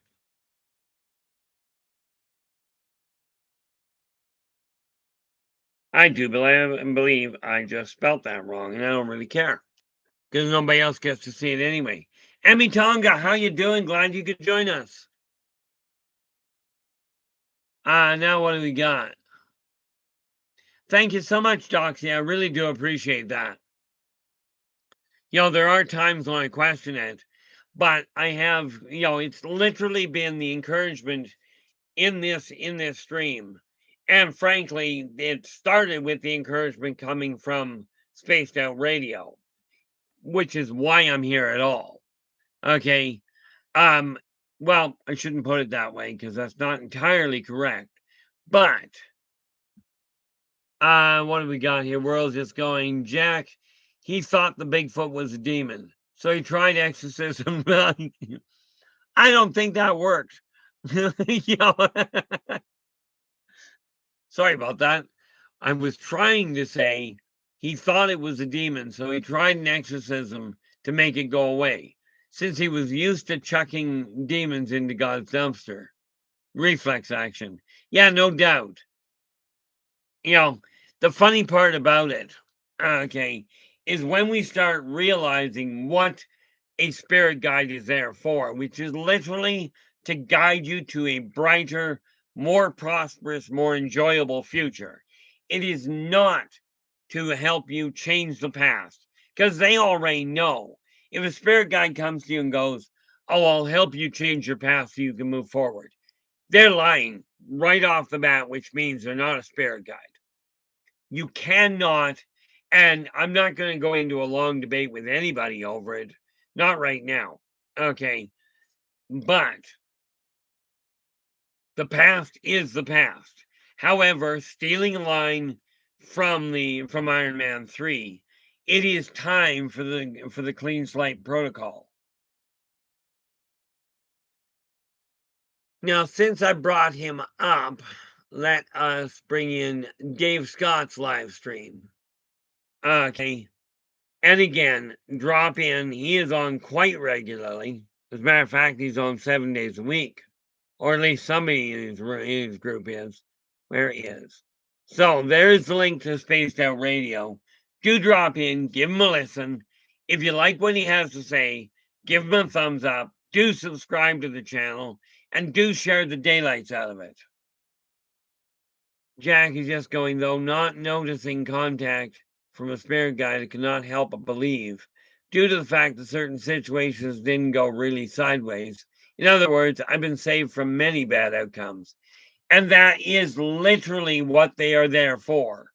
A: I do believe I just spelt that wrong, and I don't really care because nobody else gets to see it anyway. Emmy Tonga, how you doing? Glad you could join us. Now what do we got? Thank you so much, Doxy. I really do appreciate that. There are times when I question it, but I have, it's literally been the encouragement in this stream. And frankly, it started with the encouragement coming from Spaced Out Radio, which is why I'm here at all. Okay. Um, well, I shouldn't put it that way because that's not entirely correct. But what do we got here? World's just going, Jack, he thought the Bigfoot was a demon. So he tried exorcism. I don't think that worked. Sorry about that. I was trying to say he thought it was a demon, so he tried an exorcism to make it go away, since he was used to chucking demons into God's dumpster. Reflex action. Yeah, no doubt. The funny part about it, okay, is when we start realizing what a spirit guide is there for, which is literally to guide you to a brighter, more prosperous, more enjoyable future. It is not to help you change the past because they already know. If a spirit guide comes to you and goes, "Oh, I'll help you change your past so you can move forward," they're lying right off the bat, which means they're not a spirit guide. You cannot, and I'm not going to go into a long debate with anybody over it, not right now. Okay. But the past is the past. However, stealing a line from Iron Man 3, it is time for the clean slate protocol. Now, since I brought him up, let us bring in Dave Scott's live stream. Okay. And again, drop in. He is on quite regularly. As a matter of fact, he's on 7 days a week. Or at least somebody in his group is. Where he is. So there's the link to Spaced Out Radio. Do drop in, give him a listen. If you like what he has to say, give him a thumbs up. Do subscribe to the channel. And do share the daylights out of it. Jack is just going, though, not noticing contact from a spirit guide, I cannot help but believe, due to the fact that certain situations didn't go really sideways. In other words, I've been saved from many bad outcomes. And that is literally what they are there for,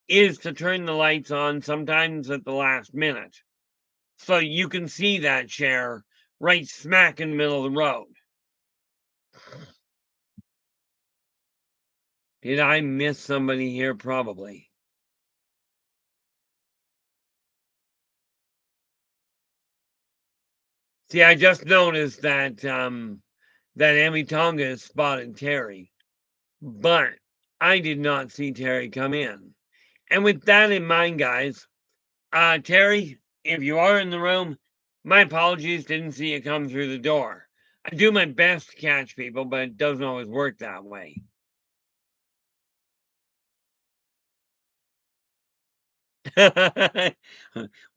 A: is to turn the lights on sometimes at the last minute. So you can see that share right smack in the middle of the road. Did I miss somebody here? Probably. See, I just noticed that Emmy Tonga has spotted Terry, but I did not see Terry come in. And with that in mind, guys, Terry, if you are in the room, my apologies, didn't see you come through the door. I do my best to catch people, but it doesn't always work that way.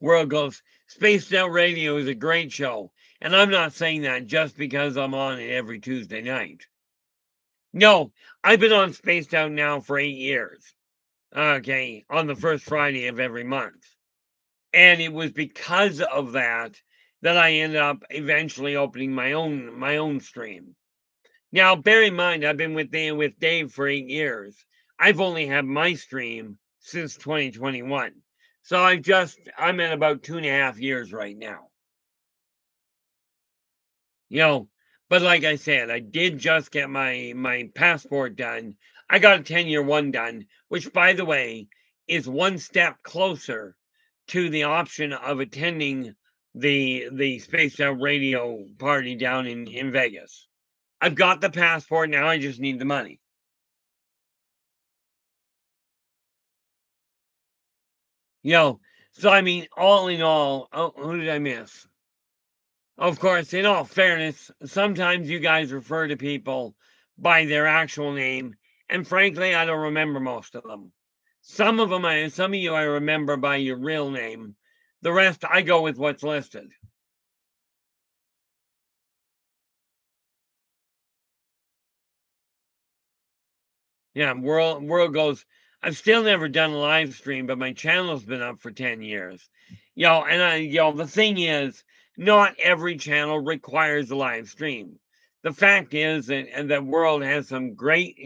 A: World goes, Spaced Out Radio is a great show. And I'm not saying that just because I'm on it every Tuesday night. No, I've been on Spaced Out now for 8 years. Okay, on the first Friday of every month. And it was because of that that I ended up eventually opening my own stream. Now, bear in mind, I've been with Dave for 8 years. I've only had my stream since 2021. So I'm at about 2.5 years right now. But like I said, I did just get my passport done. I got a 10-year one done, which by the way is one step closer to the option of attending the Spaced Out Radio party down in Vegas. I've got the passport now, I just need the money. So I mean, all in all, oh, who did I miss? Of course, in all fairness, sometimes you guys refer to people by their actual name, and frankly, I don't remember most of them. Some of you I remember by your real name. The rest, I go with what's listed. Yeah, world goes. I've still never done a live stream, but my channel's been up for 10 years. The thing is, not every channel requires a live stream. The fact is that and the world has some great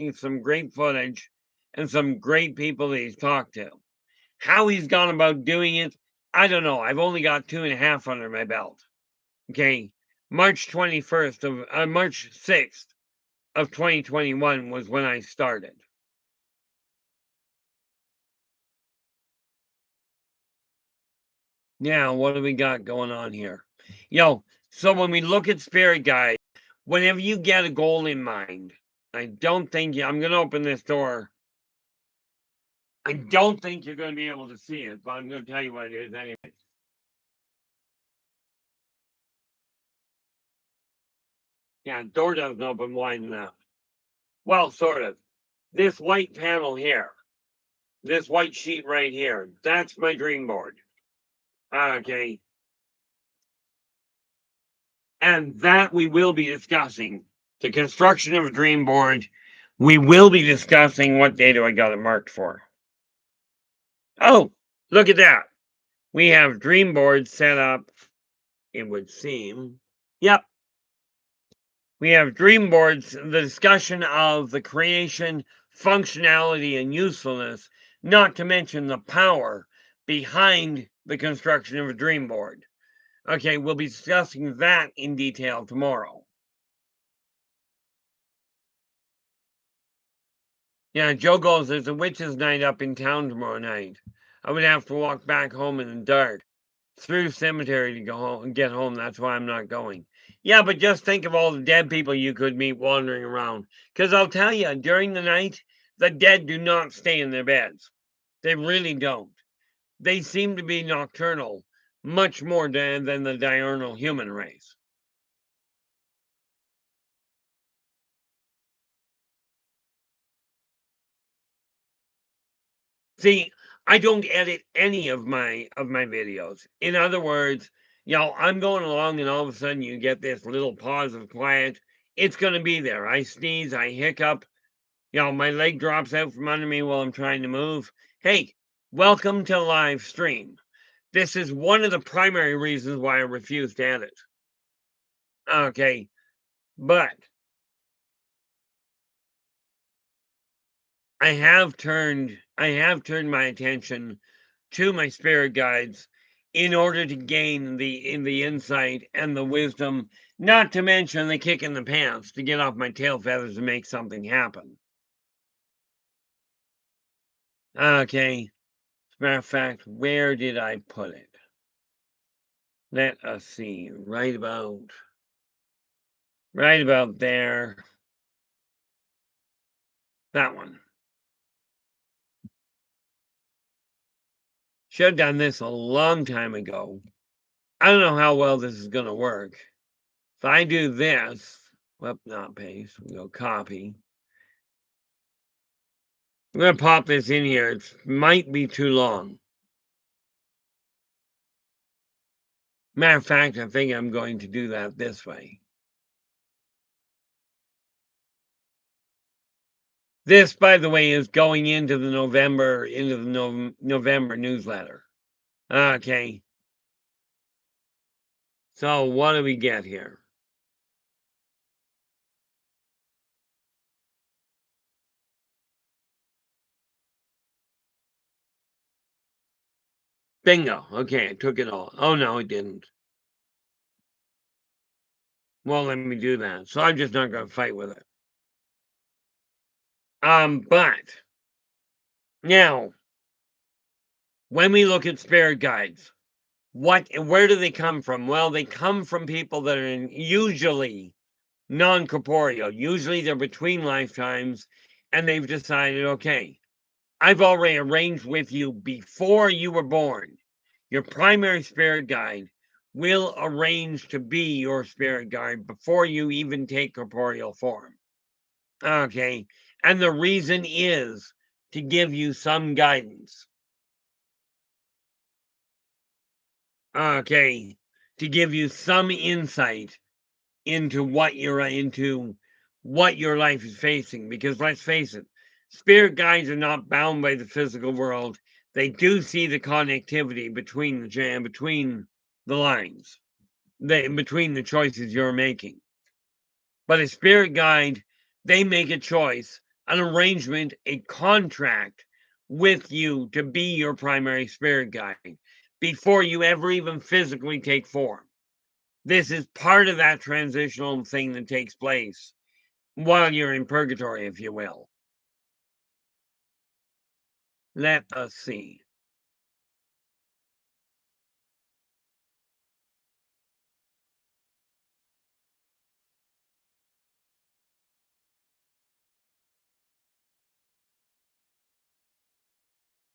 A: footage and some great people that he's talked to. How he's gone about doing it, I don't know. I've only got 2.5 under my belt. Okay. March 6th of 2021 was when I started. Now, what do we got going on here? So when we look at spirit guide, whenever you get a goal in mind, I'm going to open this door. I don't think you're going to be able to see it, but I'm going to tell you what it is anyway. Yeah, door doesn't open wide enough. Well, sort of. This white panel here, this white sheet right here, that's my dream board. Okay. And that we will be discussing. The construction of a dream board. We will be discussing what day do I got it marked for. Oh, look at that. We have dream boards set up, it would seem. Yep. We have dream boards, the discussion of the creation, functionality, and usefulness, not to mention the power behind the construction of a dream board. Okay, we'll be discussing that in detail tomorrow. Yeah, Joe goes, there's a witch's night up in town tomorrow night. I would have to walk back home in the dark through cemetery to go home and get home. That's why I'm not going. Yeah, but just think of all the dead people you could meet wandering around. Because I'll tell you, during the night, the dead do not stay in their beds. They really don't. They seem to be nocturnal, much more than the diurnal human race. See, I don't edit any of my videos. In other words, I'm going along and all of a sudden you get this little pause of quiet. It's going to be there. I sneeze, I hiccup, my leg drops out from under me while I'm trying to move. Hey, welcome to live stream. This is one of the primary reasons why I refuse to edit. Okay, but I have turned my attention to my spirit guides in order to gain the insight and the wisdom, not to mention the kick in the pants to get off my tail feathers and make something happen. Okay. As a matter of fact, where did I put it? Let us see. Right about there. That one. Should have done this a long time ago. I don't know how well this is going to work. If I do this, well, not paste, we go copy. I'm going to pop this in here. It might be too long. Matter of fact, I think I'm going to do that this way. This, by the way, is going into the November newsletter. Okay. So what do we get here? Bingo. Okay, I took it all. Oh, no, it didn't. Well, let me do that. So I'm just not going to fight with it. But now, when we look at spirit guides, where do they come from? Well, they come from people that are usually non-corporeal. Usually they're between lifetimes, and they've decided, okay, I've already arranged with you before you were born. Your primary spirit guide will arrange to be your spirit guide before you even take corporeal form. Okay. And the reason is to give you some guidance. Okay. To give you some insight into what your life is facing. Because let's face it, Spirit guides are not bound by the physical world. They do see the connectivity between between the lines, between the choices you're making. But a spirit guide, they make a choice, an arrangement, a contract with you to be your primary spirit guide before you ever even physically take form. This is part of that transitional thing that takes place while you're in purgatory, if you will. Let us see.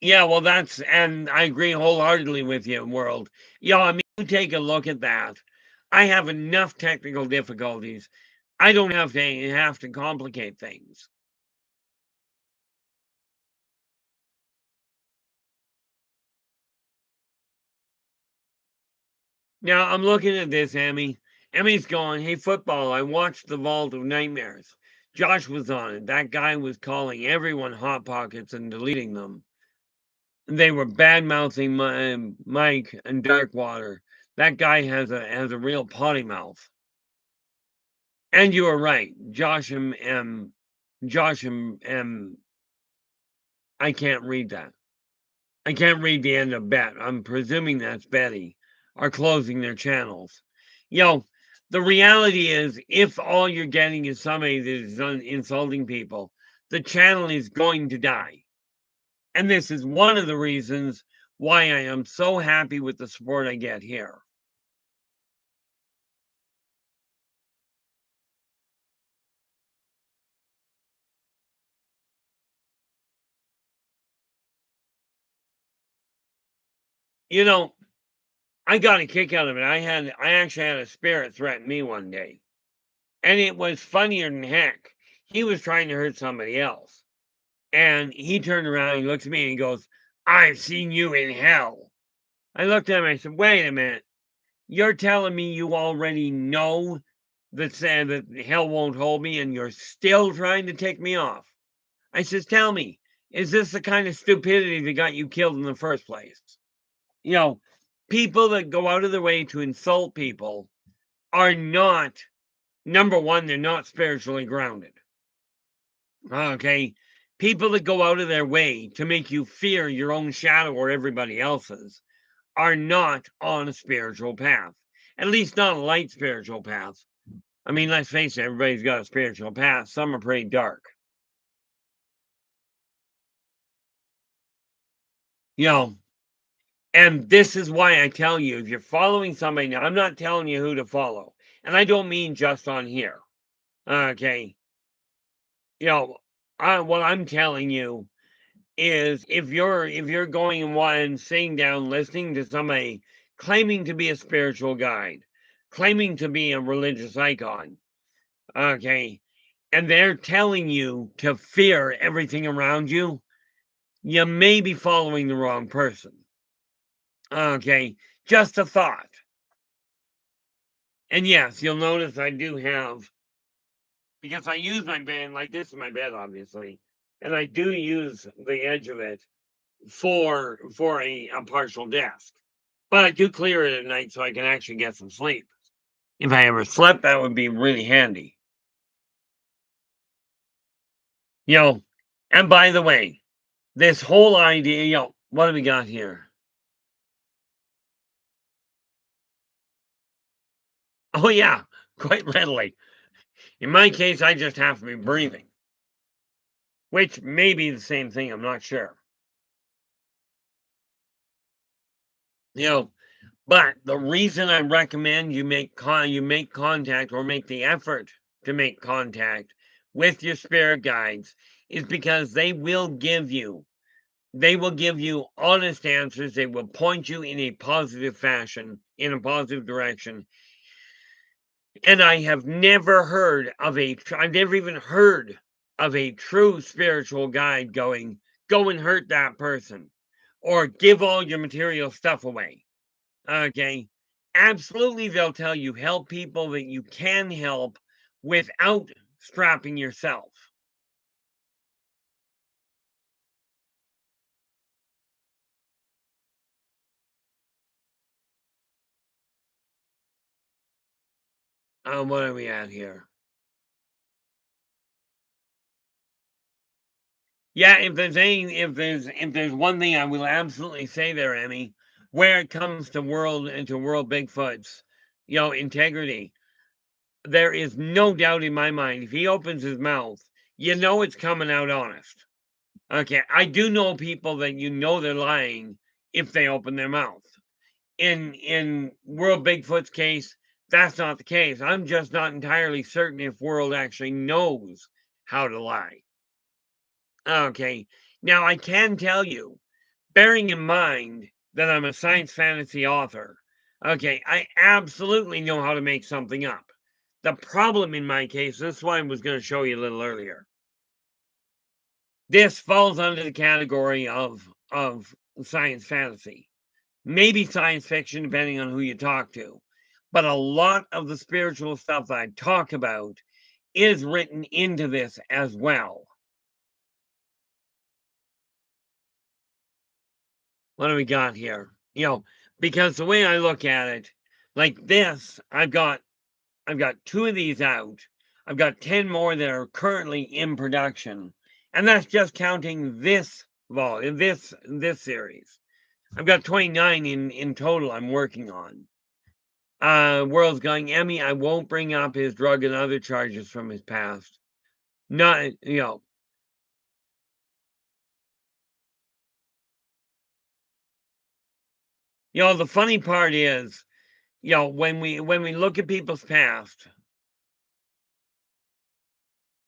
A: Yeah, well, and I agree wholeheartedly with you, world. Yeah, I mean, you take a look at that. I have enough technical difficulties. I don't have to complicate things. Now I'm looking at this, Emmy. Emmy's going, hey, football, I watched The Vault of Nightmares. Josh was on it. That guy was calling everyone Hot Pockets and deleting them. They were bad mouthing Mike and Darkwater. That guy has a real potty mouth. And you were right. Josh and I can't read that. I can't read the end of Bet. I'm presuming that's Betty, are closing their channels. You know, the reality is, if all you're getting is somebody that is insulting people, the channel is going to die. And this is one of the reasons why I am so happy with the support I get here. You know, I got a kick out of it. I actually had a spirit threaten me one day. And it was funnier than heck. He was trying to hurt somebody else. And he turned around, he looks at me and he goes, I've seen you in hell. I looked at him and I said, wait a minute. You're telling me you already know that hell won't hold me and you're still trying to take me off? I says, tell me, is this the kind of stupidity that got you killed in the first place? You know, people that go out of their way to insult people are not, number one, they're not spiritually grounded. Okay. People that go out of their way to make you fear your own shadow or everybody else's are not on a spiritual path. At least not a light spiritual path. I mean, let's face it, everybody's got a spiritual path. Some are pretty dark. You know, and this is why I tell you, if you're following somebody, now I'm not telling you who to follow. And I don't mean just on here. Okay. You know, what I'm telling you is, if you're going and sitting down listening to somebody claiming to be a spiritual guide, claiming to be a religious icon, okay, and they're telling you to fear everything around you, you may be following the wrong person. Okay, just a thought. And yes, you'll notice I do have, because I use my bed like this is my bed, obviously, and I do use the edge of it for a partial desk. But I do clear it at night so I can actually get some sleep. If I ever slept, that would be really handy. You know, and by the way, this whole idea, what do we got here? Oh, yeah, quite readily. In my case, I just have to be breathing, which may be the same thing. I'm not sure. You know, but the reason I recommend you make contact or make the effort to make contact with your spirit guides is because they will give you honest answers. They will point you in a positive fashion, in a positive direction. And I've never even heard of a true spiritual guide going, go and hurt that person or give all your material stuff away. Okay. Absolutely, they'll tell you help people that you can help without strapping yourself. What are we at here? Yeah, if there's one thing I will absolutely say there, Emmy, where it comes to world Bigfoots, integrity, there is no doubt in my mind, if he opens his mouth, it's coming out honest. Okay, I do know people that they're lying if they open their mouth. In World Bigfoot's case, that's not the case. I'm just not entirely certain if World actually knows how to lie. Okay. Now I can tell you, bearing in mind that I'm a science fantasy author, okay, I absolutely know how to make something up. The problem in my case, this is why I was going to show you a little earlier. This falls under the category of science fantasy. Maybe science fiction, depending on who you talk to. But a lot of the spiritual stuff that I talk about is written into this as well. What do we got here? Because the way I look at it, like this, I've got two of these out. I've got 10 more that are currently in production. And that's just counting this volume, this series. I've got 29 in total I'm working on. World's going, Emmy, I won't bring up his drug and other charges from his past. Not, the funny part is, when we look at people's past,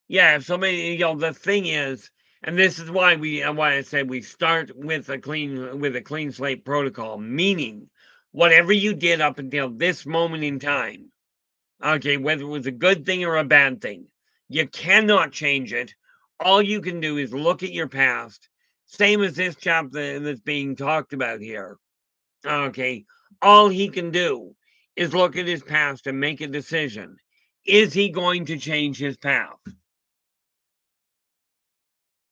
A: yeah, if somebody, the thing is, and this is why I said we start with a clean slate protocol, meaning whatever you did up until this moment in time, okay, whether it was a good thing or a bad thing, you cannot change it. All you can do is look at your past, same as this chap that's being talked about here. Okay, all he can do is look at his past and make a decision. Is he going to change his path?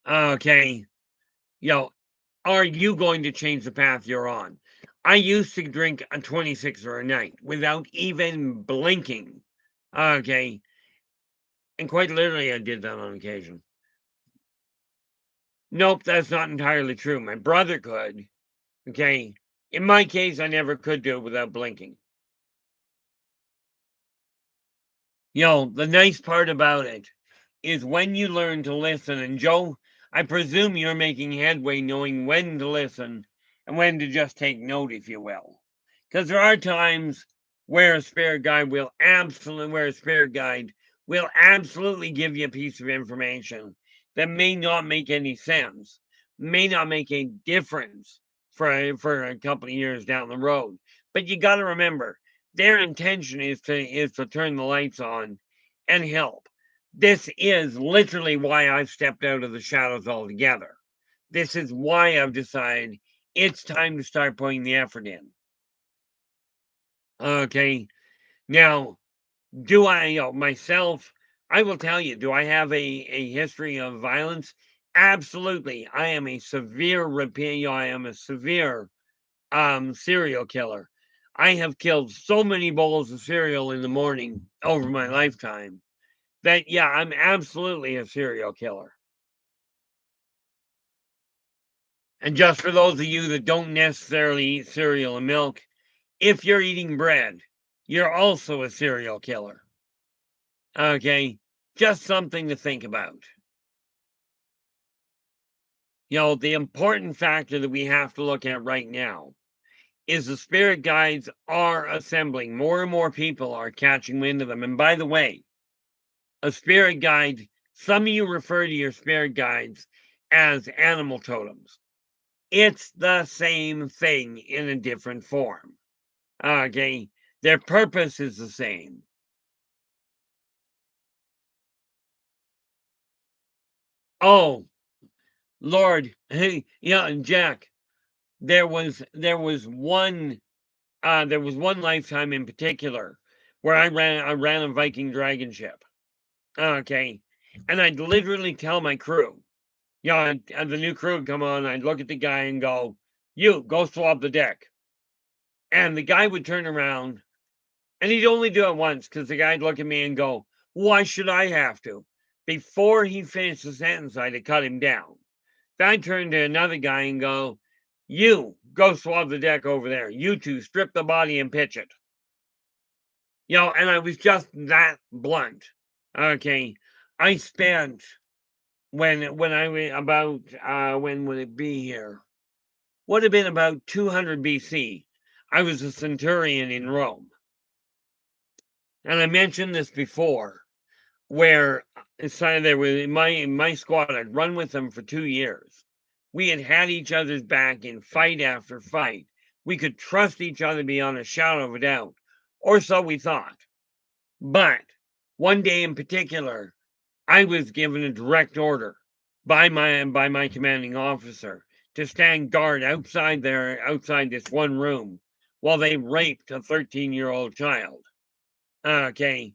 A: Okay, you know, are you going to change the path you're on? I used to drink a 26er a night without even blinking. Okay, and quite literally, I did that on occasion. Nope, that's not entirely true. My brother could. Okay, in my case, I never could do it without blinking. The nice part about it is when you learn to listen, and Joe, I presume you're making headway knowing when to listen and when to just take note, if you will. Because there are times where a spirit guide will absolutely give you a piece of information that may not make any sense, may not make a difference for a couple of years down the road. But you got to remember, their intention is to turn the lights on and help. This is literally why I've stepped out of the shadows altogether. This is why I've decided it's time to start putting the effort in. Okay. Now, do I, myself, I will tell you, do I have a history of violence? Absolutely. I am a severe serial killer. I have killed so many bowls of cereal in the morning over my lifetime that, yeah, I'm absolutely a serial killer. And just for those of you that don't necessarily eat cereal and milk, if you're eating bread, you're also a serial killer. Okay, just something to think about. The important factor that we have to look at right now is the spirit guides are assembling. More and more people are catching wind of them. And by the way, a spirit guide, some of you refer to your spirit guides as animal totems. It's the same thing in a different form. Okay, their purpose is the same. Oh, Lord, hey, yeah, and Jack, there was one lifetime in particular where I ran a Viking dragon ship. Okay, and I'd literally tell my crew, and the new crew would come on, I'd look at the guy and go, "You go swab the deck," and the guy would turn around And he'd only do it once because the guy'd look at me and go, "Why should I have to?" Before he finished the sentence, I'd have cut him down. Then I'd turn to another guy and go, "You go swab the deck over there. You two strip the body and pitch it." And I was just that blunt. Okay. I spent when I was about when would it be here? Would have been about 200 BC. I was a centurion in Rome. And I mentioned this before, where there was in my squad. I'd run with them for 2 years. We had each other's back in fight after fight. We could trust each other beyond a shadow of a doubt, or so we thought. But one day in particular, I was given a direct order by my commanding officer to stand guard outside this one room while they raped a 13-year-old child. Okay.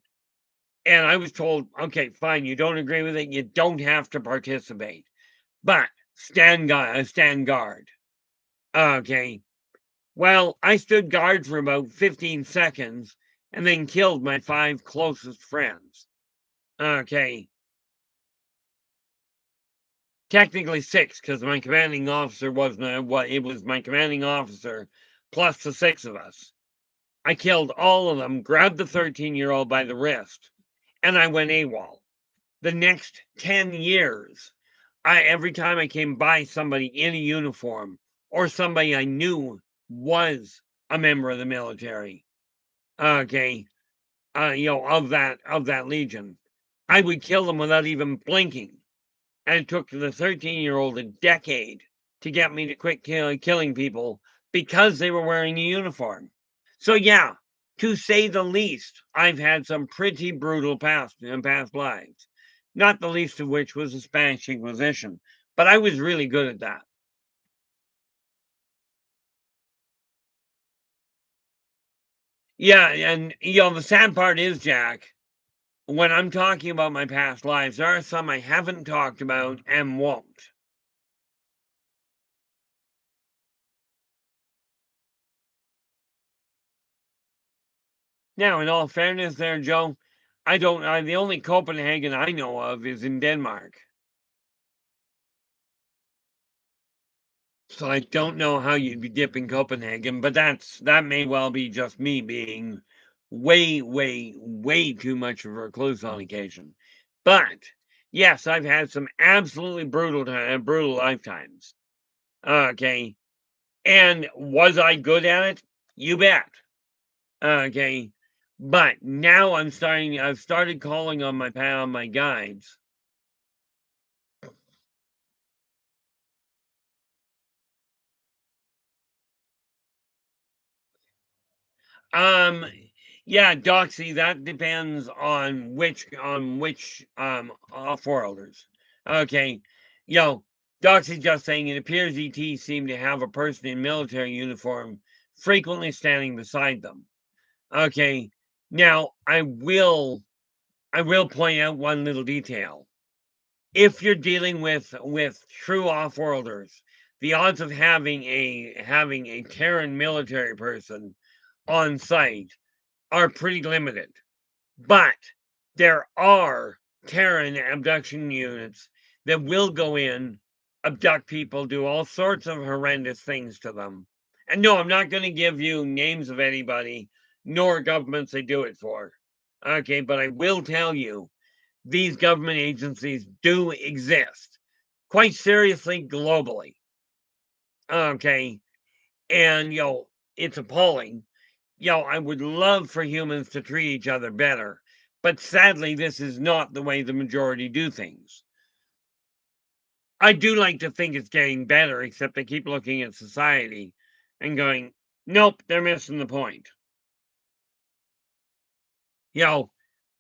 A: And I was told, okay, fine, you don't agree with it, you don't have to participate, but stand guard. Okay. Well, I stood guard for about 15 seconds and then killed my 5 closest friends. Okay. Technically 6, because my commanding officer wasn't what it was my commanding officer plus the 6 of us. I killed all of them, grabbed the 13-year-old by the wrist, and I went AWOL. The next 10 years, every time I came by somebody in a uniform or somebody I knew was a member of the military, okay, of that legion, I would kill them without even blinking. And it took the 13-year-old a decade to get me to quit killing people because they were wearing a uniform. So yeah, to say the least, I've had some pretty brutal past lives. Not the least of which was the Spanish Inquisition, but I was really good at that. Yeah, and the sad part is, Jack, when I'm talking about my past lives, there are some I haven't talked about and won't. Now, in all fairness, there, Joe, I don't. The only Copenhagen I know of is in Denmark. So I don't know how you'd be dipping Copenhagen, but that may well be just me being way, way, way too much of a recluse on occasion. But yes, I've had some absolutely brutal lifetimes. Okay, and was I good at it? You bet. Okay, but now I've started calling on my guides. Um, yeah, Doxy, that depends on which off-worlders. Okay. Yo, Doxy just saying it appears ET seem to have a person in military uniform frequently standing beside them. Okay. Now, I will point out one little detail. If you're dealing with true off-worlders, the odds of having a Terran military person on site are pretty limited. But there are Terran abduction units that will go in, abduct people, do all sorts of horrendous things to them. And no, I'm not going to give you names of anybody, nor governments they do it for. Okay, but I will tell you these government agencies do exist quite seriously globally. Okay, and it's appalling. I would love for humans to treat each other better, but sadly, this is not the way the majority do things. I do like to think it's getting better, except they keep looking at society and going, nope, they're missing the point. You know,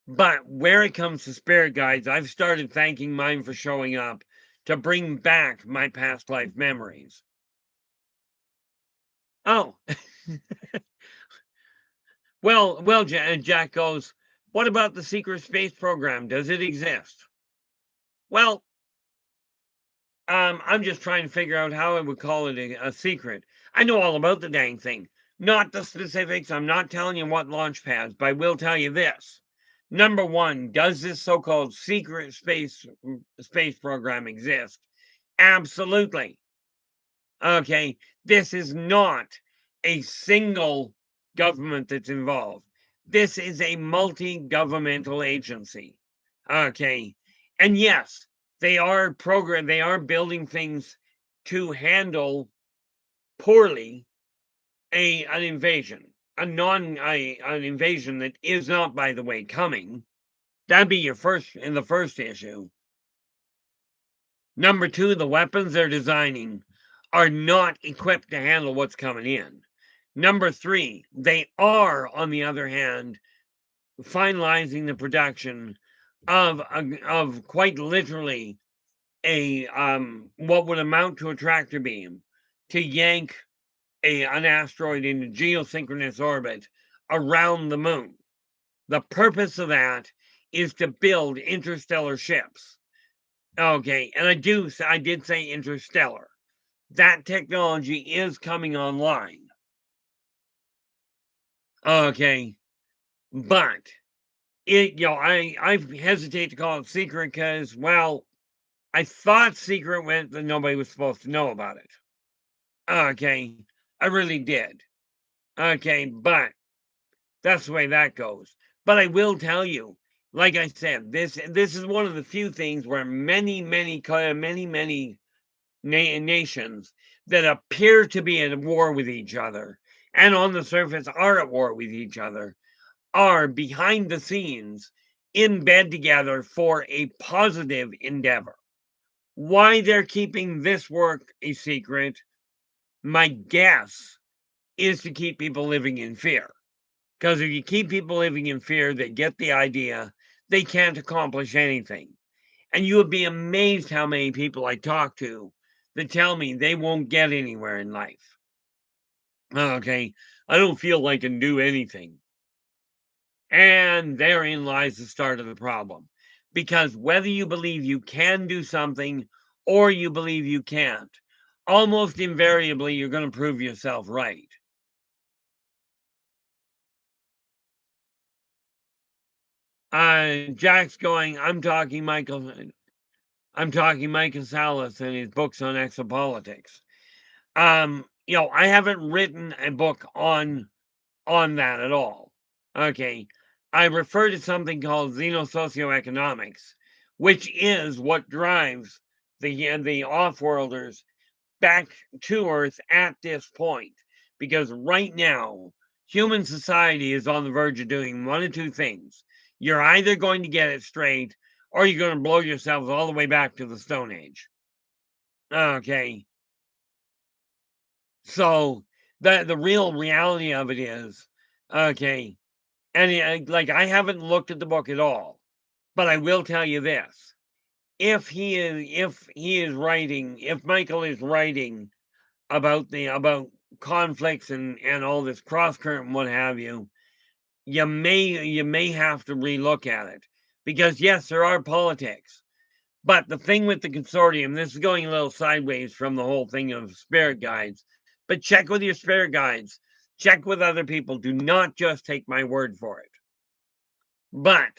A: but where it comes to spirit guides, I've started thanking mine for showing up to bring back my past life memories. Oh, well, Jack goes, what about the secret space program? Does it exist? Well, I'm just trying to figure out how I would call it a secret. I know all about the dang thing. Not the specifics. I'm not telling you what launch pads, but I will tell you this. Number one, does this so-called secret space program exist? Absolutely. Okay, this is not a single government that's involved. This is a multi-governmental agency. Okay, and yes, they are building things to handle poorly an invasion, an invasion that is not, by the way, coming. That'd be the first issue. Number two, the weapons they're designing are not equipped to handle what's coming in. Number three, they are, on the other hand, finalizing the production of quite literally a what would amount to a tractor beam to yank an asteroid into geosynchronous orbit around the moon. The purpose of that is to build interstellar ships. Okay, and I did say interstellar. That technology is coming online. Okay, but I hesitate to call it secret because, well, I thought secret meant that nobody was supposed to know about it. Okay, I really did. Okay, but that's the way that goes. But I will tell you, like I said, this is one of the few things where many nations that appear to be at war with each other and on the surface are at war with each other are behind the scenes in bed together for a positive endeavor. Why they're keeping this work a secret, my guess is to keep people living in fear. Because if you keep people living in fear, they get the idea they can't accomplish anything. And you would be amazed how many people I talk to that tell me they won't get anywhere in life. Okay, I don't feel I can do anything. And therein lies the start of the problem. Because whether you believe you can do something or you believe you can't, almost invariably you're going to prove yourself right. Jack's going, I'm talking Michael Salas and his books on exopolitics. I haven't written a book on that at all. Okay. I refer to something called xenosocioeconomics, which is what drives the off-worlders back to Earth at this point. Because right now, human society is on the verge of doing one of two things. You're either going to get it straight or you're going to blow yourselves all the way back to the Stone Age. Okay. So the real reality of it is, okay, and like I haven't looked at the book at all, but I will tell you this: if Michael is writing about conflicts and all this cross current and what have you, you may have to relook at it because yes, there are politics. But the thing with the consortium, this is going a little sideways from the whole thing of spirit guides, but check with your spirit guides, check with other people. Do not just take my word for it. But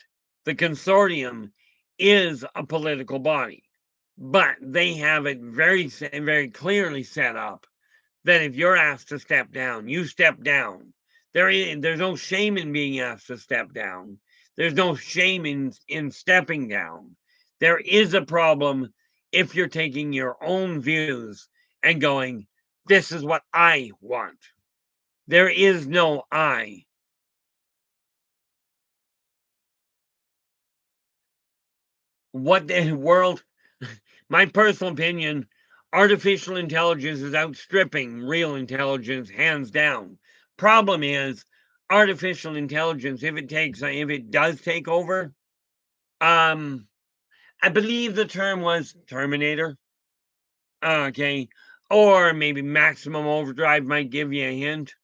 A: the consortium is a political body, but they have it very clearly set up that if you're asked to step down, you step down. There's no shame in being asked to step down. There's no shame in stepping down. There is a problem if you're taking your own views and going, this is what I want. There is no I. What the world? My personal opinion, artificial intelligence is outstripping real intelligence hands down. Problem is, artificial intelligence, if it does take over, I believe the term was Terminator. Okay. Or maybe maximum overdrive might give you a hint.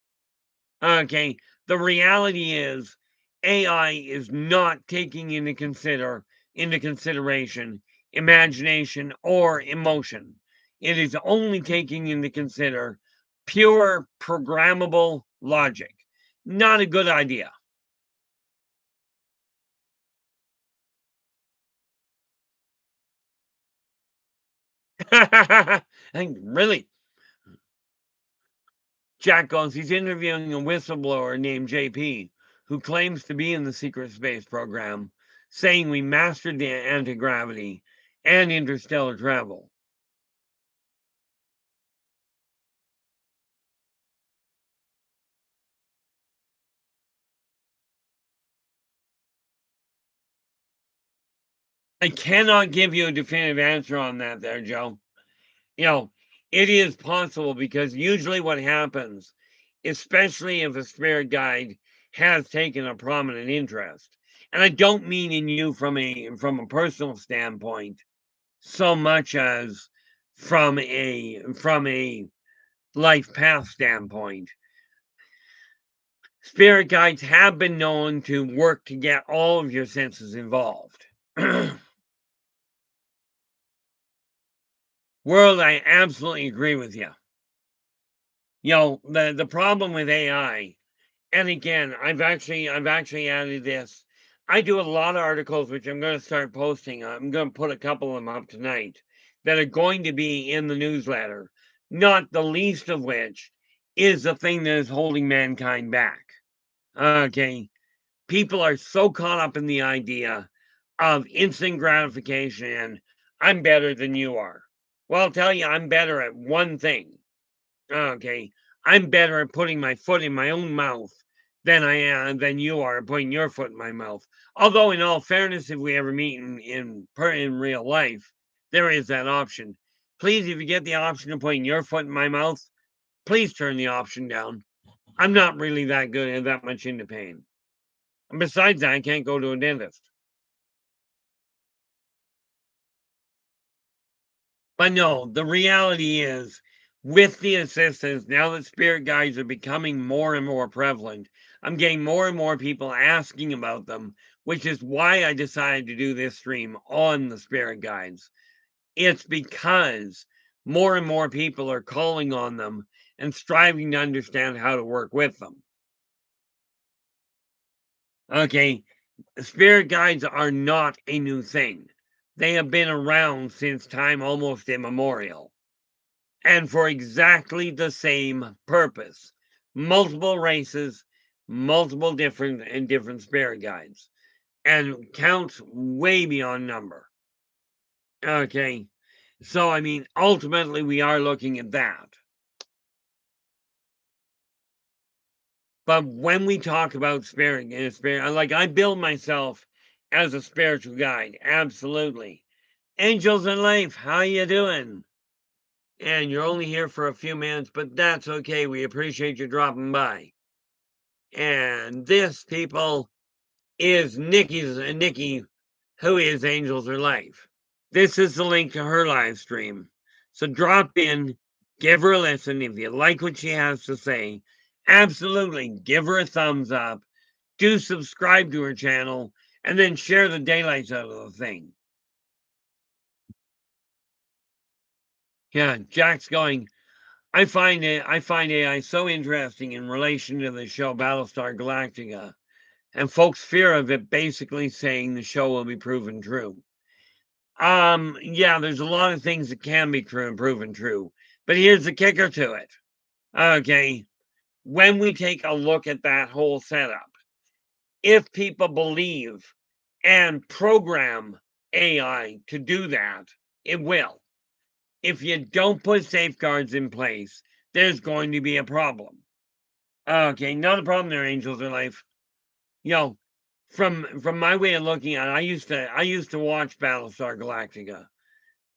A: Okay. The reality is AI is not taking into consideration imagination or emotion. It is only taking into consider pure programmable logic. Not a good idea. And really, Jack goes, he's interviewing a whistleblower named JP who claims to be in the secret space program, saying we mastered the anti-gravity and interstellar travel. I cannot give you a definitive answer on that there, Joe. You know, it is possible because usually what happens, especially if a spirit guide has taken a prominent interest, and I don't mean in you from a personal standpoint, so much as from a life path standpoint. Spirit guides have been known to work to get all of your senses involved. World, I absolutely agree with you. The problem with AI, and again, I've actually added this. I do a lot of articles which I'm going to start posting. I'm going to put a couple of them up tonight that are going to be in the newsletter. Not the least of which is the thing that is holding mankind back. Okay, people are so caught up in the idea of instant gratification. I'm better than you are. Well, I'll tell you, I'm better at one thing. Okay, I'm better at putting my foot in my own mouth than you are at putting your foot in my mouth. Although, in all fairness, if we ever meet in real life, there is that option. Please, if you get the option of putting your foot in my mouth, please turn the option down. I'm not really that good and that much into pain. And besides that, I can't go to a dentist. But no, the reality is, with the assistance, now that spirit guides are becoming more and more prevalent, I'm getting more and more people asking about them, which is why I decided to do this stream on the spirit guides. It's because more and more people are calling on them and striving to understand how to work with them. Okay, spirit guides are not a new thing. They have been around since time almost immemorial, and for exactly the same purpose. Multiple races, multiple different spirit guides, and counts way beyond number. Okay, so I mean, ultimately, we are looking at that. But when we talk about spirit, like I build myself as a spiritual guide, absolutely. Angels in life, how you doing? And you're only here for a few minutes, but that's okay. We appreciate you dropping by. And this, people, is Nikki, who is Angels Are Life. This is the link to her live stream. So drop in, give her a listen. If you like what she has to say, absolutely give her a thumbs up. Do subscribe to her channel, and then share the daylights out of the thing. Yeah, Jack's going, I find AI so interesting in relation to the show Battlestar Galactica, and folks' fear of it basically saying the show will be proven true. Yeah, there's a lot of things that can be true and proven true, but here's the kicker to it. Okay, when we take a look at that whole setup, if people believe and program AI to do that, it will. If you don't put safeguards in place, there's going to be a problem. Okay, not a problem there, Angels in Life. You know, from my way of looking at it, I used to watch Battlestar Galactica.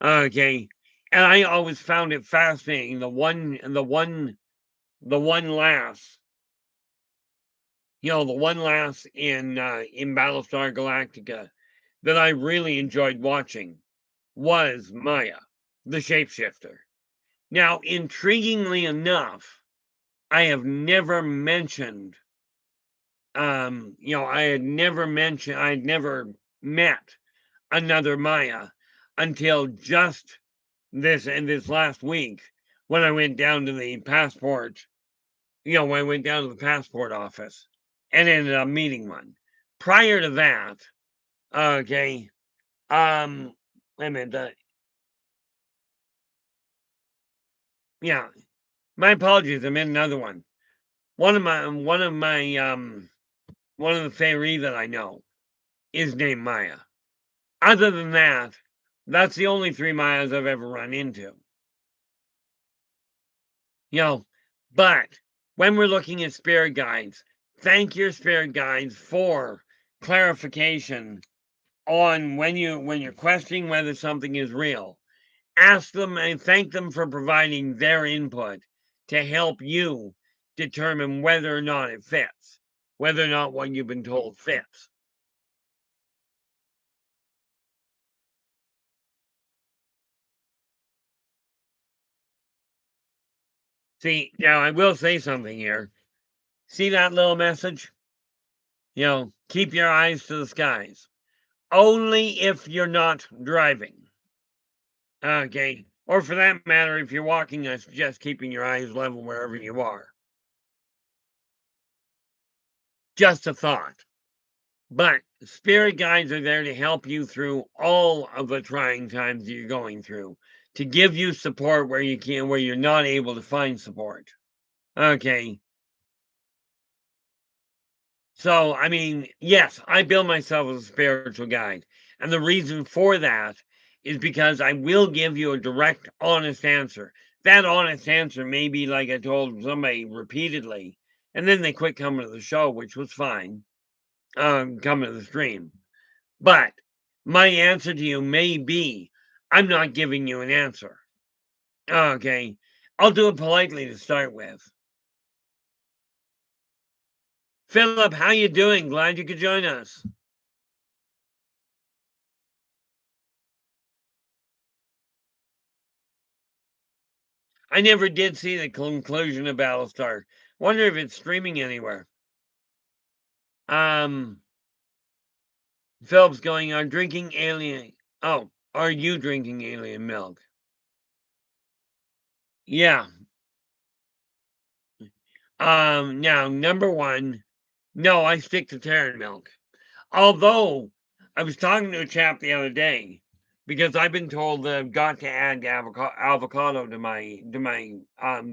A: Okay, and I always found it fascinating. The one lass, the one lass in Battlestar Galactica that I really enjoyed watching was Maya, the shapeshifter. Now, intriguingly enough, I have never mentioned, I had never met another Maya until just this last week when I went down to the passport when I went down to the passport office and ended up meeting one. Prior to that, okay, wait a minute, yeah, my apologies, I meant another one. One of the Faerie that I know is named Maya. Other than that, that's the only 3 Mayas I've ever run into. You know, but when we're looking at spirit guides, thank your spirit guides for clarification on when you're questioning whether something is real. Ask them and thank them for providing their input to help you determine whether or not it fits, whether or not what you've been told fits. See, now I will say something here. See that little message? Keep your eyes to the skies. Only if you're not driving. Okay. Or for that matter, if you're walking, I suggest keeping your eyes level wherever you are. Just a thought. But spirit guides are there to help you through all of the trying times you're going through, to give you support where you can, where you're not able to find support. Okay. So, I mean, yes, I bill myself as a spiritual guide. And the reason for that is because I will give you a direct, honest answer. That honest answer may be like I told somebody repeatedly, and then they quit coming to the show, which was fine, coming to the stream. But my answer to you may be, I'm not giving you an answer. Okay. I'll do it politely to start with. Philip, how you doing? Glad you could join us. I never did see the conclusion of Battlestar. Wonder if it's streaming anywhere. Um, Philip's going on drinking alien. Oh, are you drinking alien milk? Yeah. Now number one, no, I stick to Terran milk. Although I was talking to a chap the other day because I've been told that I've got to add avocado to my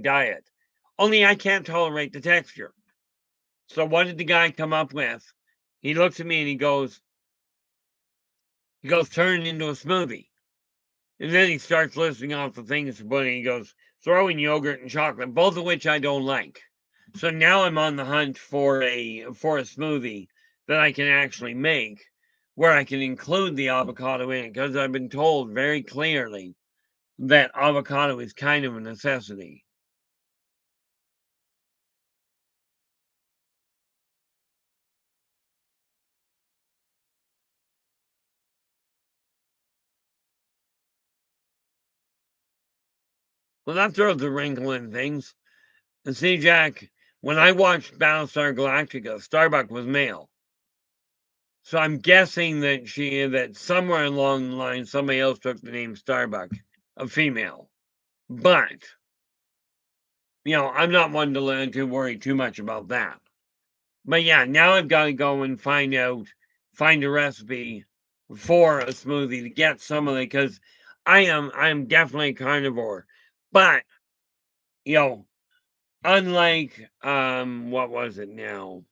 A: diet. Only I can't tolerate the texture. So what did the guy come up with? He looks at me and he goes, turn it into a smoothie. And then he starts listing off the things to put in. He goes, throw in yogurt and chocolate, both of which I don't like. So now I'm on the hunt for a smoothie that I can actually make where I can include the avocado in it because I've been told very clearly that avocado is kind of a necessity. Well, that throws a wrinkle in things. And see, Jack, when I watched Battlestar Galactica, Starbuck was male. So I'm guessing that somewhere along the line somebody else took the name Starbuck, a female. But I'm not one to learn to worry too much about that. But yeah, now I've got to go and find a recipe for a smoothie to get some of it because I'm definitely a carnivore. But you know, unlike what was it now?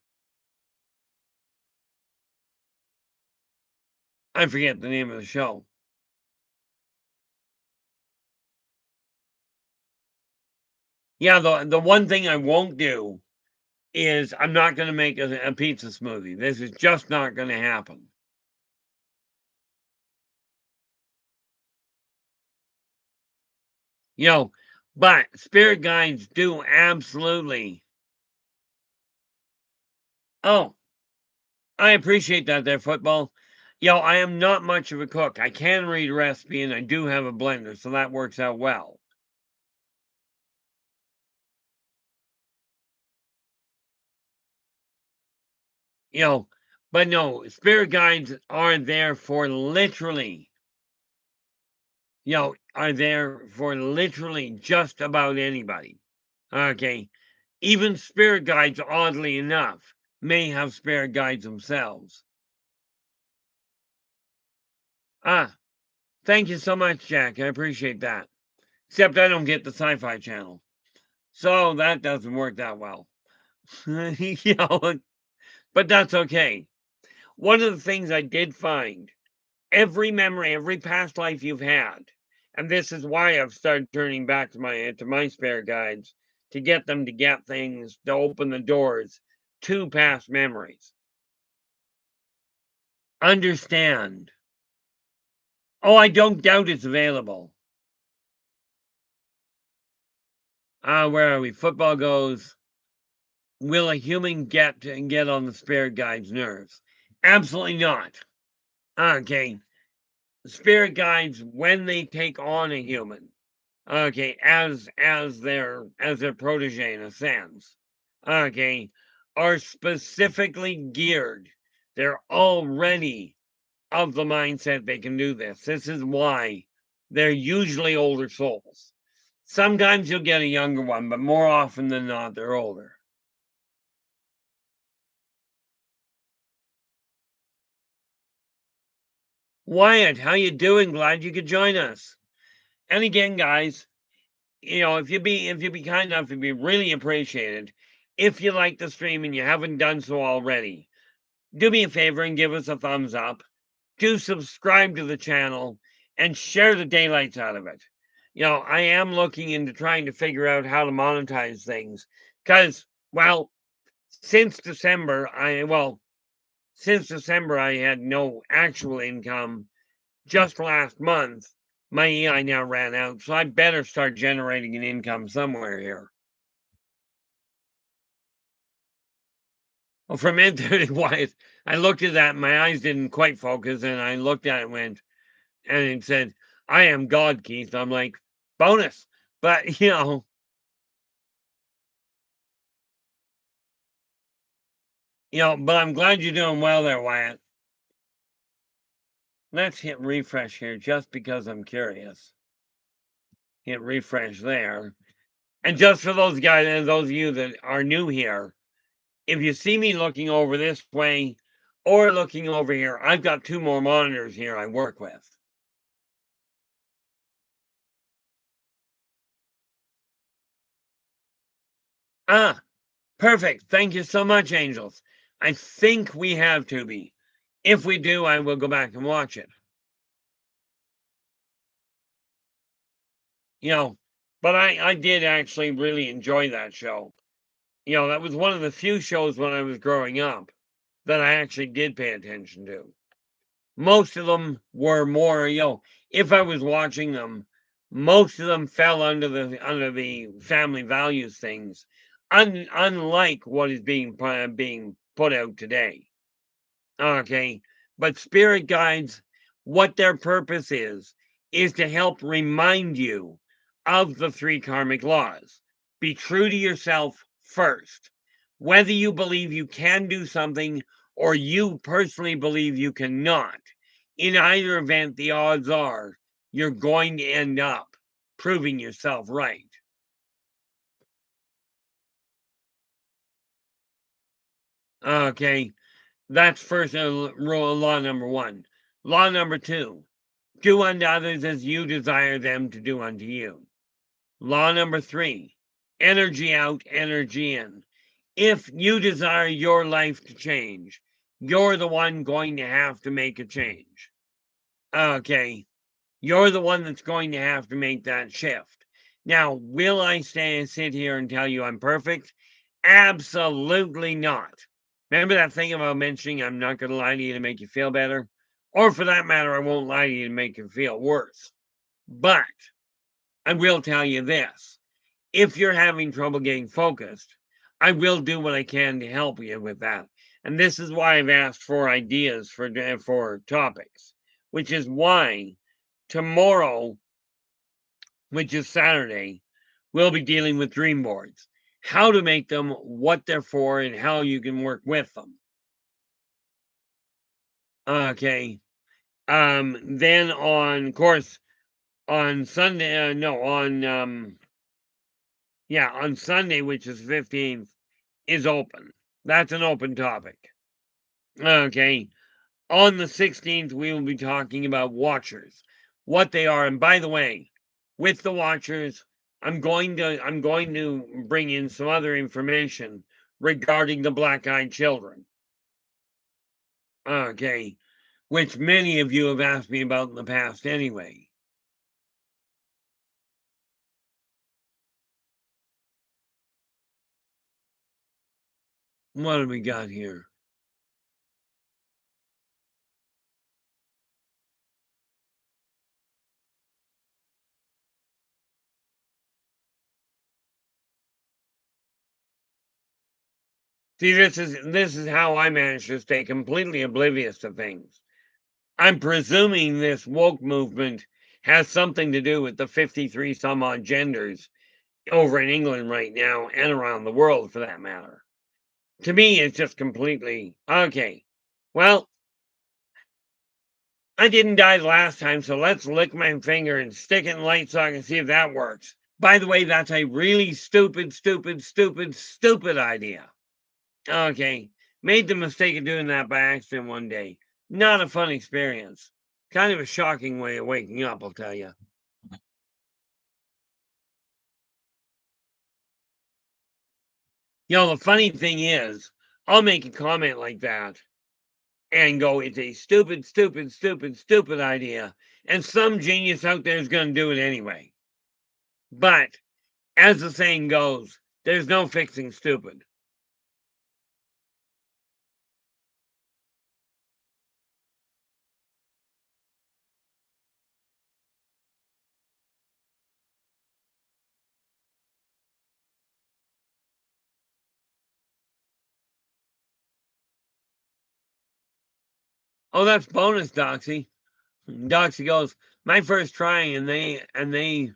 A: I forget the name of the show. Yeah, the one thing I won't do is I'm not going to make a pizza smoothie. This is just not going to happen. You know, but spirit guides do absolutely. Oh, I appreciate that there, football. I am not much of a cook. I can read a recipe and I do have a blender, so that works out well. You know, but no, spirit guides are there for literally, are there for literally just about anybody. Okay. Even spirit guides, oddly enough, may have spirit guides themselves. Ah, thank you so much, Jack. I appreciate that. Except I don't get the Sci-Fi Channel, so that doesn't work that well. You know, but that's okay. One of the things I did find, every memory, every past life you've had, and this is why I've started turning back to my spirit guides to get them to get things to open the doors to past memories. Understand. Oh, I don't doubt it's available. Where are we? Football goes. Will a human get on the spirit guide's nerves? Absolutely not. Okay. Spirit guides, when they take on a human, okay, as their protege in a sense, okay, are specifically geared. They're already of the mindset they can do this. This is why they're usually older souls. Sometimes you'll get a younger one, but more often than not, they're older. Wyatt, how you doing? Glad you could join us. And again, guys, if you be kind enough, it'd be really appreciated if you like the stream and you haven't done so already. Do me a favor and give us a thumbs up. Do subscribe to the channel and share the daylights out of it. I am looking into trying to figure out how to monetize things because, well, since December, since December, I had no actual income. Just last month, my EI now ran out, so I better start generating an income somewhere here. Well, from Ed Wise, I looked at that, and my eyes didn't quite focus, and I looked at it and went, and it said, I am God, Keith. I'm like, bonus. But, but I'm glad you're doing well there, Wyatt. Let's hit refresh here just because I'm curious. Hit refresh there. And just for those guys and those of you that are new here, if you see me looking over this way or looking over here, I've got two more monitors here I work with. Ah, perfect. Thank you so much, Angels. I think we have Tubi. If we do, I will go back and watch it. But I did actually really enjoy that show. That was one of the few shows when I was growing up that I actually did pay attention to. Most of them were more, if I was watching them, most of them fell under the family values things, unlike what is being put out today. Okay, but spirit guides, what their purpose is to help remind you of the three karmic laws. Be true to yourself first. Whether you believe you can do something or you personally believe you cannot, in either event, the odds are you're going to end up proving yourself right. Okay, that's first law number one. Law number two, do unto others as you desire them to do unto you. Law number three, energy out, energy in. If you desire your life to change, you're the one going to have to make a change. Okay, you're the one that's going to have to make that shift. Now, will I sit here and tell you I'm perfect? Absolutely not. Remember that thing about mentioning I'm not going to lie to you to make you feel better? Or for that matter, I won't lie to you to make you feel worse. But I will tell you this. If you're having trouble getting focused, I will do what I can to help you with that. And this is why I've asked for ideas for topics, which is why tomorrow, which is Saturday, we'll be dealing with dream boards, how to make them, what they're for, and how you can work with them. Okay. Then of course, on Sunday, no, on Yeah, on Sunday, which is 15th, is open. That's an open topic. Okay. On the 16th, we will be talking about watchers, what they are. And by the way, with the watchers, I'm going to bring in some other information regarding the black-eyed children. Okay, which many of you have asked me about in the past anyway. What do we got here? See, this is how I manage to stay completely oblivious to things. I'm presuming this woke movement has something to do with the 53 some odd genders over in England right now and around the world for that matter. To me, it's just completely okay. Well, I didn't die the last time, so let's lick my finger and stick it in light so I can see if that works. By the way, that's a really stupid, stupid, stupid, stupid idea. Okay, made the mistake of doing that by accident one day. Not a fun experience. Kind of a shocking way of waking up, I'll tell you. You know, the funny thing is, I'll make a comment like that and go, it's a stupid, stupid, stupid, stupid idea. And some genius out there is going to do it anyway. But as the saying goes, there's no fixing stupid. Oh, that's bonus, Doxy. Doxy goes, my first try, and they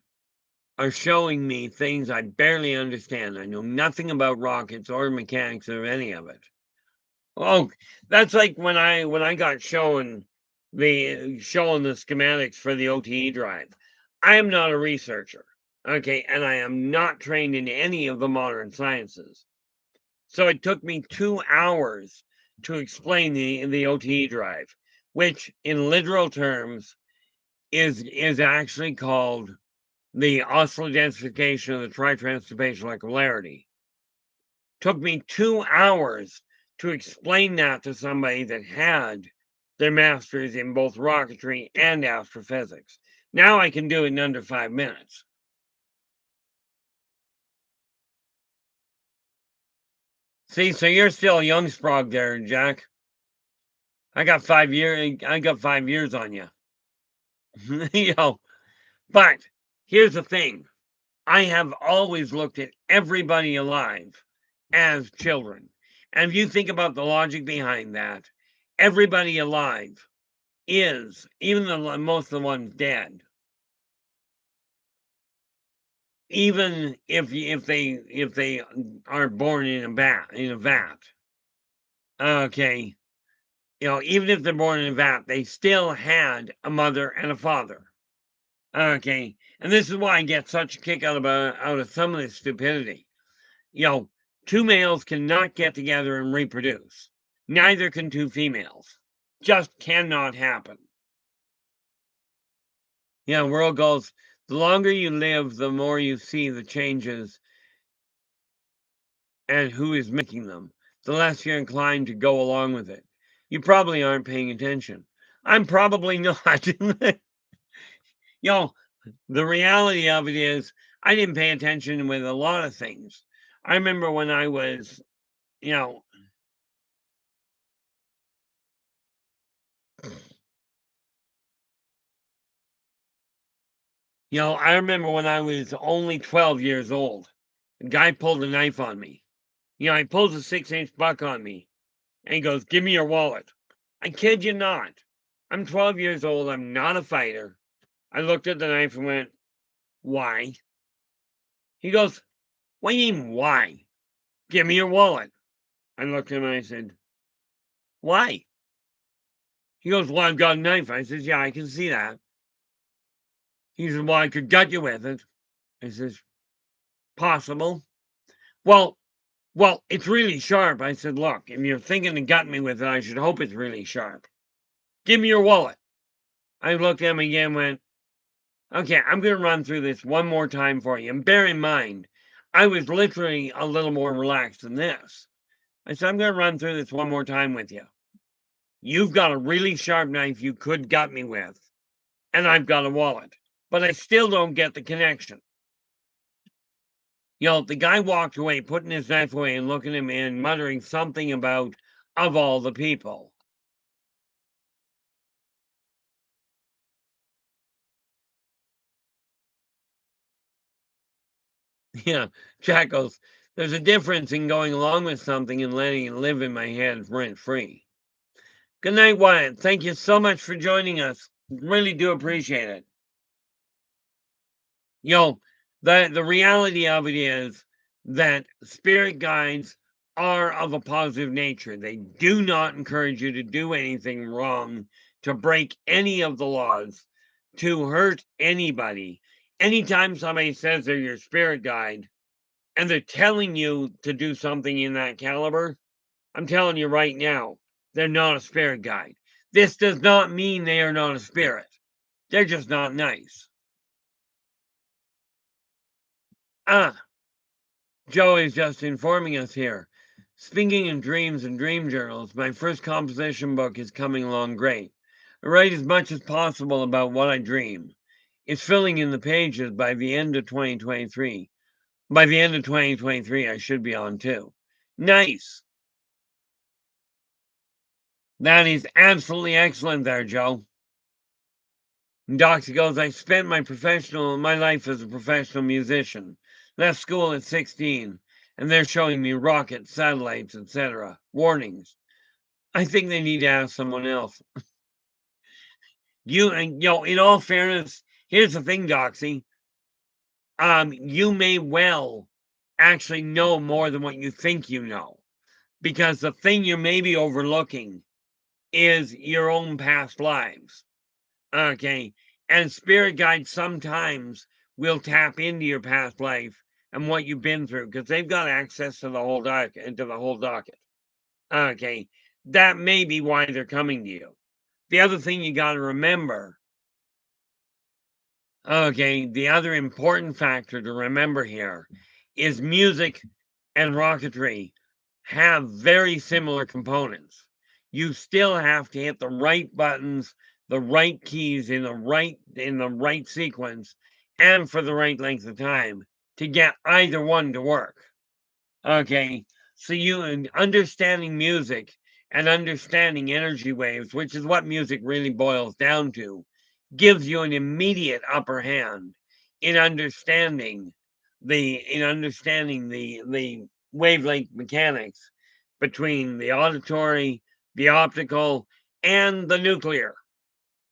A: are showing me things I barely understand. I know nothing about rockets or mechanics or any of it. Oh, that's like when I got showing the schematics for the OTE drive. I am not a researcher, okay, and I am not trained in any of the modern sciences. So it took me 2 hours to explain the OTE drive, which in literal terms is actually called the oscillator densification of the tritransformational equipolarity. Took me 2 hours to explain that to somebody that had their master's in both rocketry and astrophysics. Now I can do it in under 5 minutes. See, so you're still a young sprog there, Jack. I got 5 years on you. You know, but here's the thing. I have always looked at everybody alive as children. And if you think about the logic behind that, everybody alive is, even the most of the ones dead, even if they are born in a vat, okay, even if they're born in a vat, they still had a mother and a father. Okay, and this is why I get such a kick out of some of this stupidity. You know, two males cannot get together and reproduce. Neither can two females. Just cannot happen. Yeah, world goes, the longer you live, the more you see the changes and who is making them, the less you're inclined to go along with it. You probably aren't paying attention. I'm probably not. You know, the reality of it is, I didn't pay attention with a lot of things. I remember when I was, you know, I remember when I was only 12 years old, a guy pulled a knife on me. He pulls a 6-inch buck on me and he goes, give me your wallet. I kid you not. I'm 12 years old. I'm not a fighter. I looked at the knife and went, why? He goes, what do you mean, why? Give me your wallet. I looked at him and I said, why? He goes, well, I've got a knife. I says, yeah, I can see that. He said, well, I could gut you with it. I says, Possible. Well, well, it's really sharp. I said, look, if you're thinking to gut me with it, I should hope it's really sharp. Give me your wallet. I looked at him again and went, okay, I'm going to run through this one more time for you. And bear in mind, I was literally a little more relaxed than this. I said, I'm going to run through this one more time with you. You've got a really sharp knife you could gut me with, and I've got a wallet. But I still don't get the connection. The guy walked away, putting his knife away and looking at me and muttering something about, of all the people. Yeah, Jack goes, there's a difference in going along with something and letting it live in my head rent free. Good night, Wyatt. Thank you so much for joining us. Really do appreciate it. You know, the reality of it is that spirit guides are of a positive nature. They do not encourage you to do anything wrong, to break any of the laws, to hurt anybody. Anytime somebody says they're your spirit guide and they're telling you to do something in that caliber, I'm telling you right now, they're not a spirit guide. This does not mean they are not a spirit. They're just not nice. Ah, Joe is just informing us here. Speaking in dreams and dream journals, my first composition book is coming along great. I write as much as possible about what I dream. It's filling in the pages by the end of 2023. By the end of 2023, I should be on too. Nice. That is absolutely excellent there, Joe. Doxy goes, I spent my life as a professional musician. Left school at 16, and they're showing me rockets, satellites, etc. Warnings. I think they need to ask someone else. In all fairness, here's the thing, Doxy. You may well actually know more than what you think you know. Because the thing you may be overlooking is your own past lives. Okay. And spirit guides sometimes will tap into your past life and what you've been through because they've got access to the whole docket. Okay. That may be why they're coming to you. The other thing you got to remember, okay, the other important factor to remember here is music and rocketry have very similar components. You still have to hit the right buttons, the right keys in the right sequence, and for the right length of time to get either one to work. Okay, so you understanding music and understanding energy waves, which is what music really boils down to, gives you an immediate upper hand in understanding the wavelength mechanics between the auditory, the optical, and the nuclear.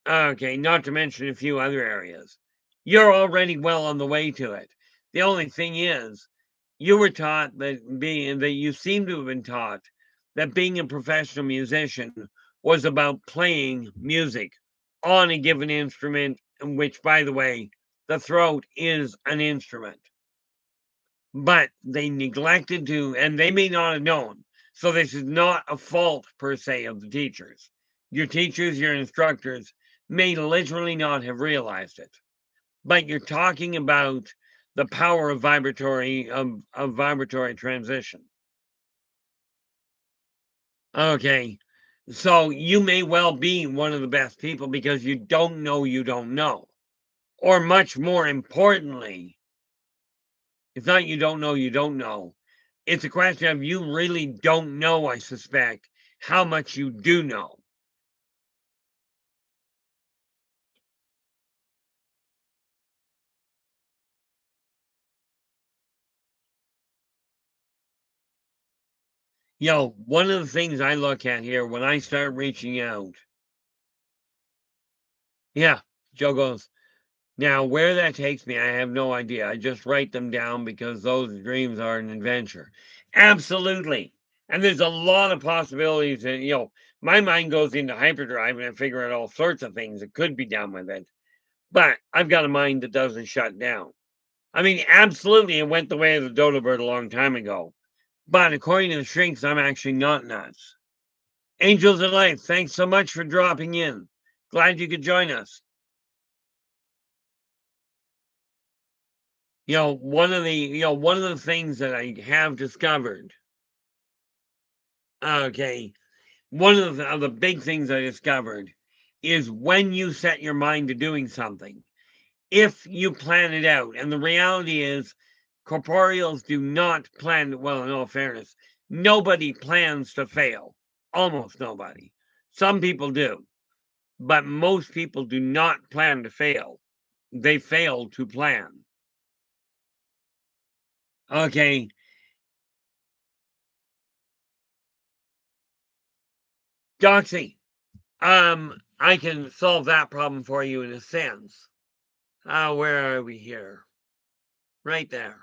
A: Okay, not to mention a few other areas. You're already well on the way to it. The only thing is, you were taught that you seem to have been taught that being a professional musician was about playing music on a given instrument, which, by the way, the throat is an instrument. But they neglected to, and they may not have known. So this is not a fault per se of the teachers. Your teachers, your instructors may literally not have realized it. But you're talking about the power of vibratory transition. Okay. So you may well be one of the best people because you don't know you don't know. Or much more importantly, it's not you don't know you don't know. It's a question of you really don't know, I suspect, how much you do know. One of the things I look at here when I start reaching out, yeah, Joe goes, now where that takes me, I have no idea. I just write them down because those dreams are an adventure. Absolutely. And there's a lot of possibilities. And, my mind goes into hyperdrive and I figure out all sorts of things that could be done with it. But I've got a mind that doesn't shut down. I mean, absolutely, it went the way of the dodo bird a long time ago. But according to the shrinks, I'm actually not nuts. Angels of Life, thanks so much for dropping in. Glad you could join us. One of the things that I have discovered, okay, one of the big things I discovered is when you set your mind to doing something, if you plan it out, and the reality is corporeals do not plan, well, in all fairness, nobody plans to fail. Almost nobody. Some people do, but most people do not plan to fail. They fail to plan. Okay, Doxy, I can solve that problem for you in a sense. Where are we here? Right there.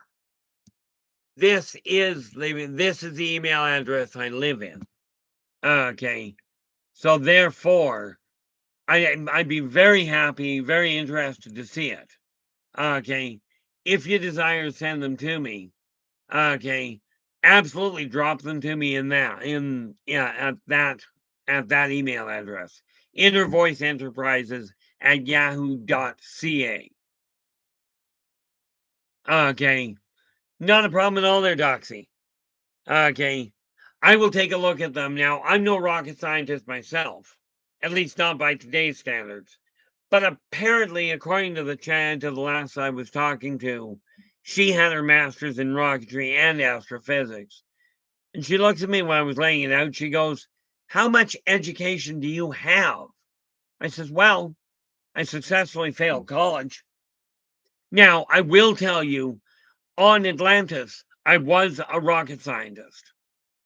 A: This is the email address I live in. Okay, so therefore, I'd be very happy, very interested to see it. Okay, if you desire to send them to me, okay, absolutely drop them to me at that email address. innervoiceenterprises@yahoo.ca. Okay, not a problem at all there, Doxy. Okay, I will take a look at them. Now, I'm no rocket scientist myself, at least not by today's standards. But apparently, according to the last I was talking to, she had her master's in rocketry and astrophysics. And she looks at me when I was laying it out. She goes, "How much education do you have?" I says, "Well, I successfully failed college." Now, I will tell you, on Atlantis, I was a rocket scientist.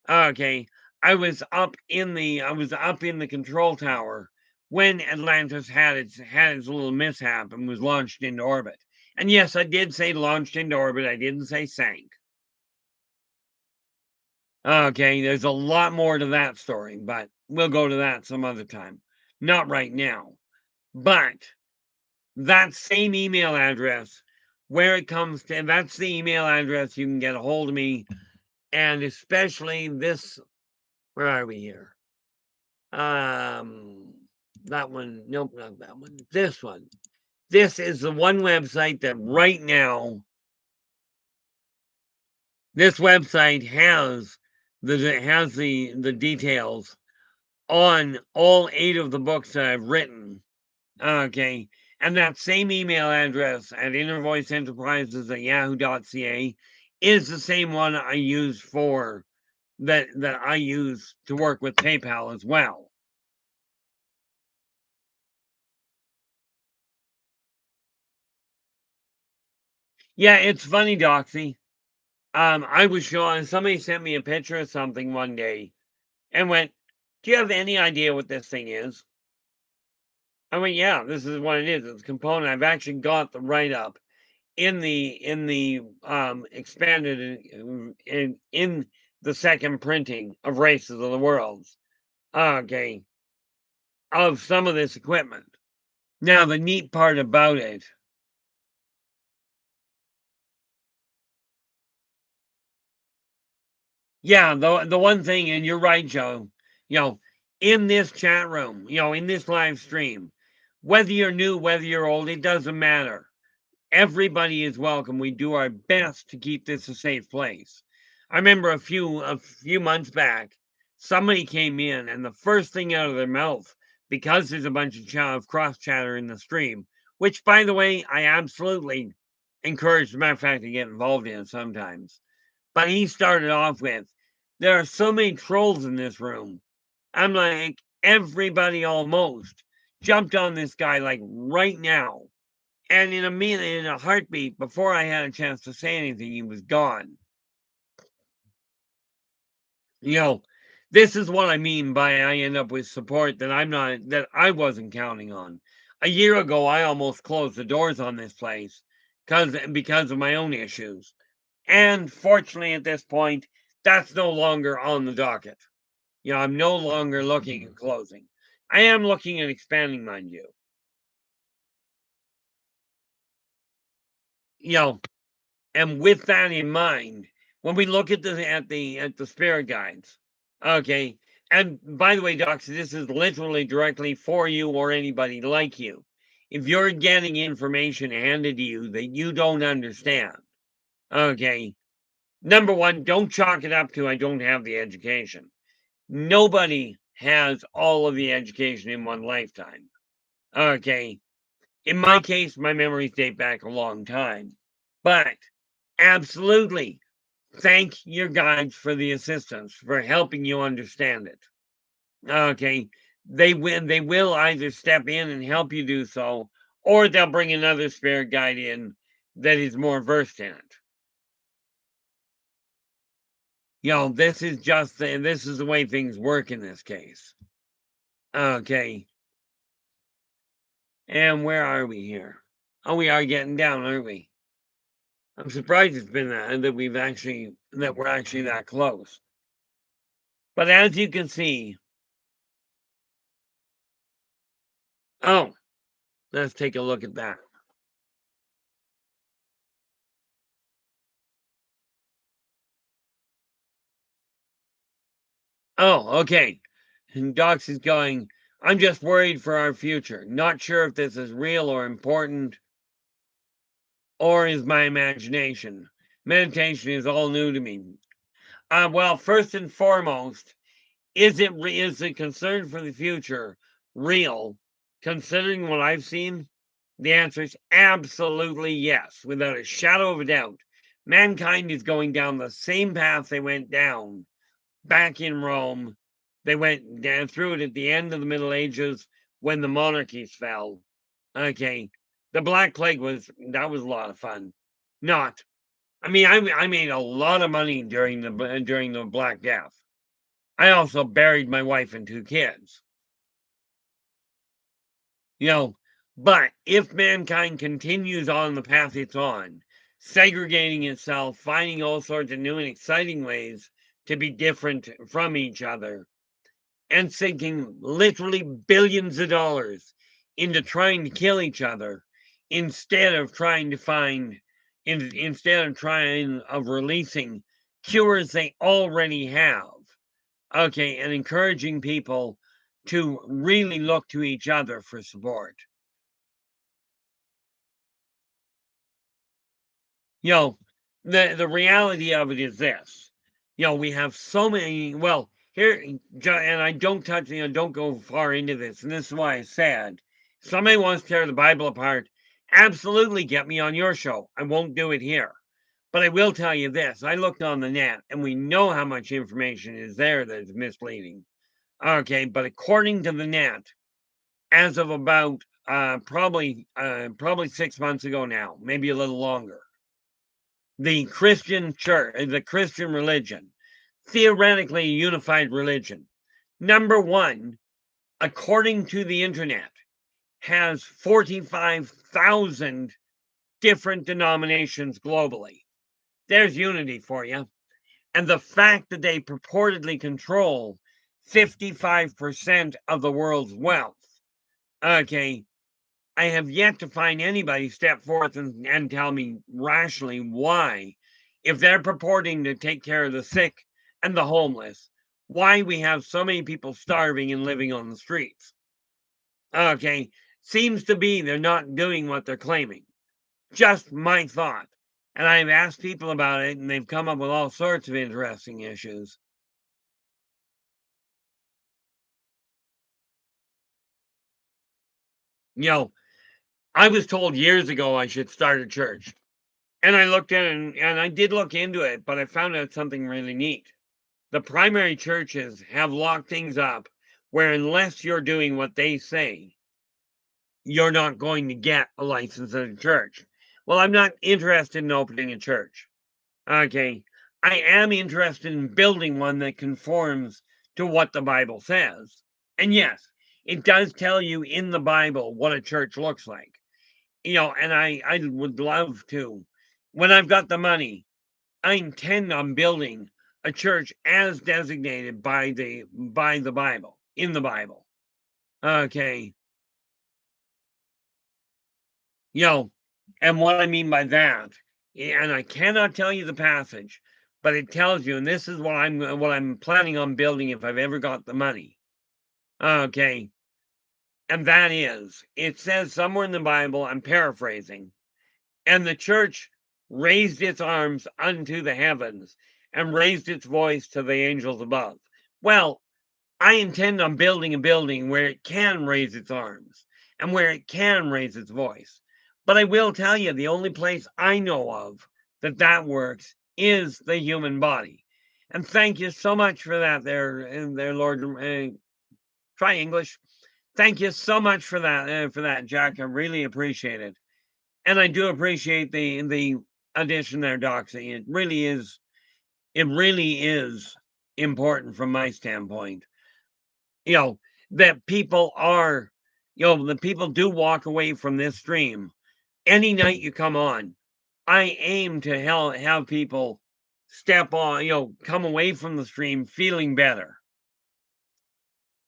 A: Okay. I was up in the control tower when Atlantis had its little mishap and was launched into orbit. And yes, I did say launched into orbit. I didn't say sank. Okay, there's a lot more to that story, but we'll go to that some other time. Not right now. But that same email address, where it comes to, that's the email address you can get a hold of me, and especially this. Where are we here? Um, that one. Nope, not that one. This one. This is the one website that right now, this website has the details on all 8 of the books that I've written. Okay. And that same email address at innervoiceenterprises@yahoo.ca is the same one I use for that I use to work with PayPal as well. Yeah, it's funny, Doxy. I was showing somebody sent me a picture of something one day and went, "Do you have any idea what this thing is?" I went, "Yeah, this is what it is. It's a component." I've actually got the write up in the expanded in the second printing of Races of the Worlds. Okay, of some of this equipment. Now the neat part about it, yeah, the one thing, and you're right, Joe. You know, in this chat room, in this live stream, whether you're new, whether you're old, it doesn't matter. Everybody is welcome. We do our best to keep this a safe place. I remember a few months back, somebody came in, and the first thing out of their mouth, because there's a bunch of cross chatter in the stream, which, by the way, I absolutely encourage. As a matter of fact, to get involved in sometimes. But he started off with, "There are so many trolls in this room." I'm like, everybody almost jumped on this guy like right now. And in a minute, in a heartbeat, before I had a chance to say anything, he was gone. You know, this is what I mean by I end up with support that I wasn't counting on. A year ago, I almost closed the doors on this place because of my own issues. And fortunately, at this point, that's no longer on the docket. I'm no longer looking at closing. I am looking at expanding, mind you. You know, And with that in mind, when we look at the spirit guides, okay, and by the way, docs, this is literally directly for you or anybody like you. If you're getting information handed to you that you don't understand, okay, number one, don't chalk it up to I don't have the education. Nobody has all of the education in one lifetime. Okay. In my case, my memories date back a long time. But absolutely, thank your guides for the assistance, for helping you understand it. Okay. They will either step in and help you do so, or they'll bring another spirit guide in that is more versed in it. This is the way things work in this case. Okay. And where are we here? Oh, we are getting down, aren't we? I'm surprised it's been that we're actually that close. But as you can see, oh, let's take a look at that. Oh, okay. And Docs is going, I'm just worried for our future. Not sure if this is real or important or is my imagination. Meditation is all new to me. Well, first and foremost, is the concern for the future real? Considering what I've seen, the answer is absolutely yes, without a shadow of a doubt. Mankind is going down the same path they went down back in Rome. They went down through it at the end of the Middle Ages when the monarchies fell. Okay, the Black Plague was a lot of fun. Not, I mean, I made a lot of money during the Black Death. I also buried my wife and two kids. You know, but if mankind continues on the path it's on, segregating itself, finding all sorts of new and exciting ways to be different from each other, and sinking literally billions of dollars into trying to kill each other instead of trying to find instead of trying of releasing cures they already have, okay, and encouraging people to really look to each other for support. You know, the reality of it is this. We have so many. Well, here, and I don't touch. Don't go far into this, and this is why I said, somebody wants to tear the Bible apart. Absolutely, get me on your show. I won't do it here, but I will tell you this: I looked on the net, and we know how much information is there that is misleading. Okay, but according to the net, as of about probably 6 months ago now, maybe a little longer, the Christian church, the Christian religion, theoretically a unified religion, number one, according to the internet, has 45,000 different denominations globally. There's unity for you. And the fact that they purportedly control 55% of the world's wealth. Okay, I have yet to find anybody step forth and tell me rationally why, if they're purporting to take care of the sick and the homeless, why we have so many people starving and living on the streets. Okay, seems to be they're not doing what they're claiming. Just my thought. And I've asked people about it, and they've come up with all sorts of interesting issues. You know, I was told years ago I should start a church. And I looked at it and I did look into it, but I found out something really neat. The primary churches have locked things up where, unless you're doing what they say, you're not going to get a license at a church. Well, I'm not interested in opening a church. Okay. I am interested in building one that conforms to what the Bible says. And yes, it does tell you in the Bible what a church looks like. And I would love to, when I've got the money, I intend on building a church as designated by the Bible, in the Bible. Okay. You know, and what I mean by that and I cannot tell you the passage, but it tells you, and this is what I'm planning on building if I've ever got the money. Okay, and that is, it says somewhere in the Bible, I'm paraphrasing, and the church raised its arms unto the heavens and raised its voice to the angels above. Well, I intend on building a building where it can raise its arms and where it can raise its voice. But I will tell you, the only place I know of that that works is the human body. And thank you so much for that, there, Lord. Try English. Thank you so much for that, Jack. I really appreciate it, and I do appreciate the addition there, Doxy. It really is. It really is important from my standpoint. You know, that people are, the people do walk away from this stream. Any night you come on, I aim to have people step on, come away from the stream feeling better.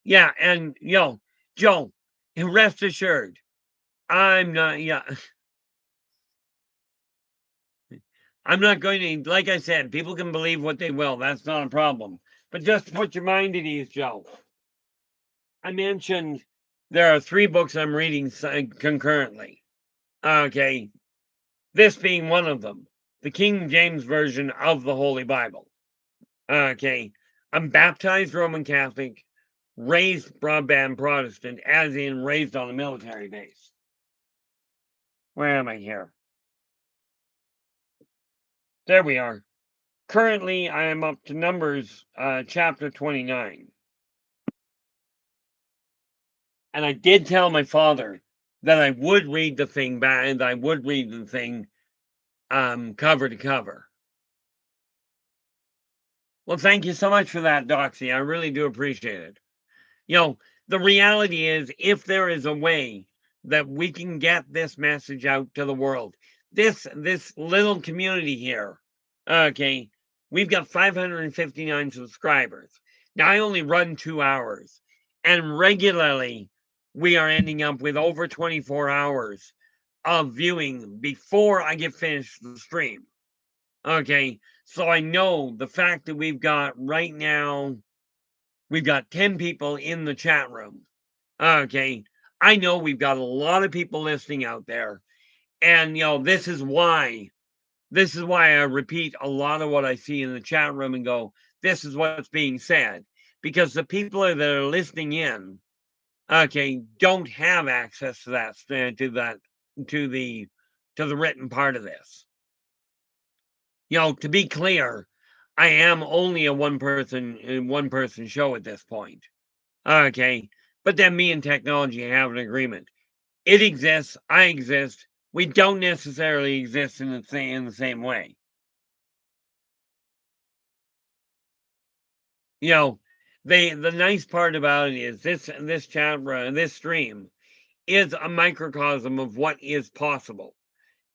A: Yeah, and Joe, rest assured, I'm not, yeah, I'm not going to, like I said, people can believe what they will. That's not a problem. But just put your mind at ease, Joe. I mentioned there are 3 books I'm reading concurrently. Okay, this being one of them, the King James Version of the Holy Bible. Okay, I'm baptized Roman Catholic, raised broadband Protestant, as in raised on a military base. Where am I here? There we are. Currently, I am up to Numbers chapter 29. And I did tell my father that I would read the thing back and I would read the thing cover to cover. Well, thank you so much for that, Doxy. I really do appreciate it. You know, the reality is, if there is a way that we can get this message out to the world, this little community here, okay, we've got 559 subscribers. Now I only run 2 hours, and regularly we are ending up with over 24 hours of viewing before I get finished the stream. Okay, so I know the fact that we've got 10 people in the chat room. Okay. I know we've got a lot of people listening out there. And this is why I repeat a lot of what I see in the chat room and go, this is what's being said. Because the people that are listening in, okay, don't have access to to the to the written part of this. To be clear, I am only a one person show at this point. Okay. But then me and technology have an agreement. It exists, I exist. We don't necessarily exist in the same way. You know, the nice part about it is this chat run, this stream is a microcosm of what is possible.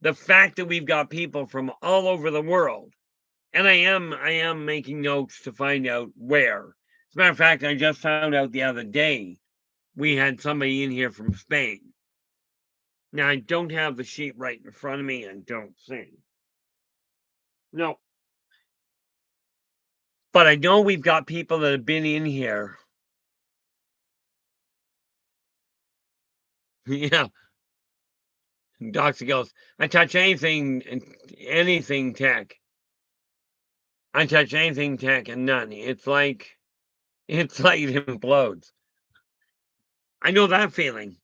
A: The fact that we've got people from all over the world, and I am making notes to find out where. As a matter of fact, I just found out the other day we had somebody in here from Spain. Now I don't have the sheet right in front of me, I don't think. No, but I know we've got people that have been in here. Yeah, Doxy goes, I touch anything tech. I touch anything tech and none. It's like it implodes. I know that feeling.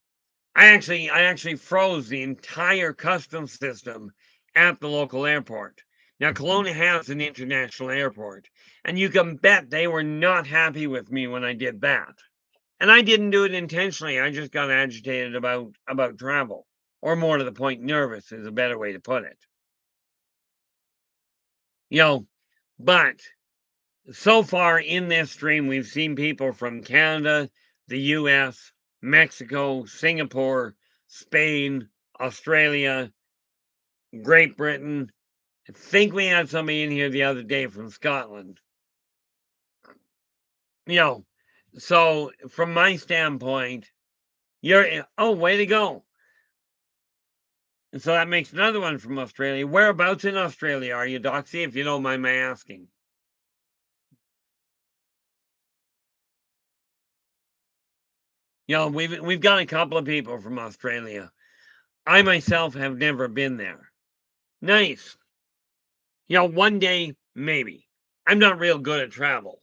A: I actually froze the entire customs system at the local airport. Now Kelowna has an international airport, and you can bet they were not happy with me when I did that. And I didn't do it intentionally. I just got agitated about travel, or more to the point, nervous is a better way to put it. You know, but so far in this stream, we've seen people from Canada, the US, Mexico, Singapore, Spain, Australia, Great Britain. I think we had somebody in here the other day from Scotland. You know, so from my standpoint, oh, way to go. And so that makes another one from Australia. Whereabouts in Australia are you, Doxy, if you don't mind my asking? We've got a couple of people from Australia. I myself have never been there. Nice. One day, maybe. I'm not real good at travel.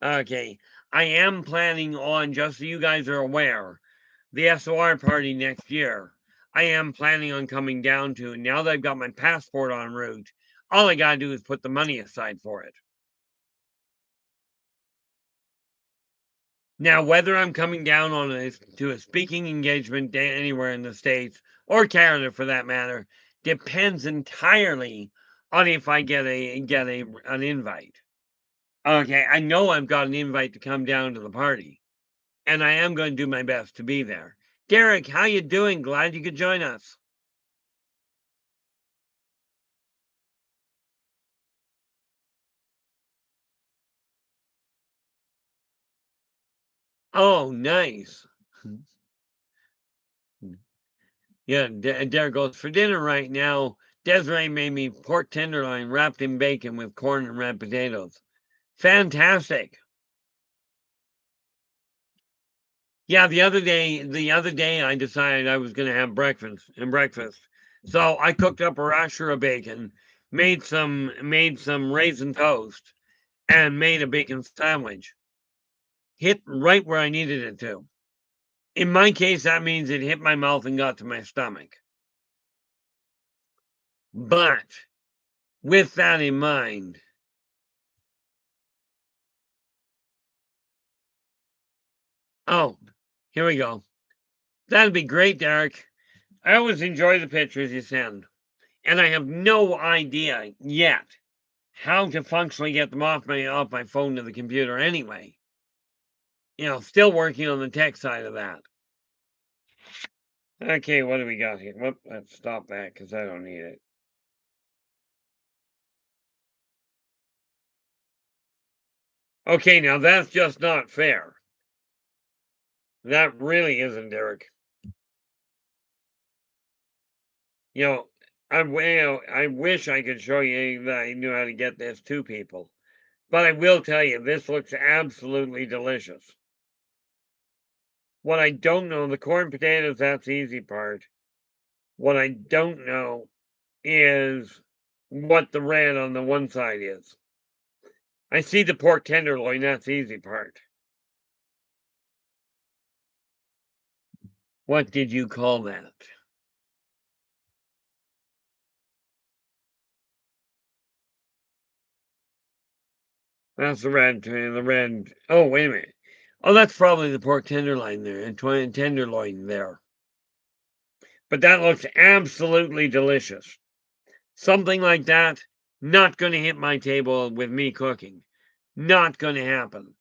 A: Okay. I am planning on, just so you guys are aware, the SOR party next year. I am planning on coming down to, now that I've got my passport en route, all I gotta do is put the money aside for it. Now, whether I'm coming down to a speaking engagement day anywhere in the States or Canada for that matter depends entirely on if I get an invite. Okay, I know I've got an invite to come down to the party, and I am going to do my best to be there. Derek, how you doing? Glad you could join us. Oh, nice. Yeah, Derek goes for dinner right now. Desiree made me pork tenderloin wrapped in bacon with corn and red potatoes. Fantastic. Yeah, the other day I decided I was gonna have breakfast. So I cooked up a rasher of bacon, made some raisin toast, and made a bacon sandwich. Hit right where I needed it to. In my case, that means it hit my mouth and got to my stomach. But with that in mind, oh, here we go. That'd be great, Derek. I always enjoy the pictures you send, and I have no idea yet how to functionally get them off my phone to the computer anyway. Still working on the tech side of that. Okay, what do we got here? Whoop, let's stop that because I don't need it. Okay, now that's just not fair. That really isn't, Derek. You know, I wish I could show you that I knew how to get this to people. But I will tell you, this looks absolutely delicious. What I don't know, the corn potatoes, that's the easy part. What I don't know is what the red on the one side is. I see the pork tenderloin, that's the easy part. What did you call that? That's the red. Oh, wait a minute. Oh, that's probably the pork tenderloin there, and tenderloin there. But that looks absolutely delicious. Something like that, not going to hit my table with me cooking. Not going to happen.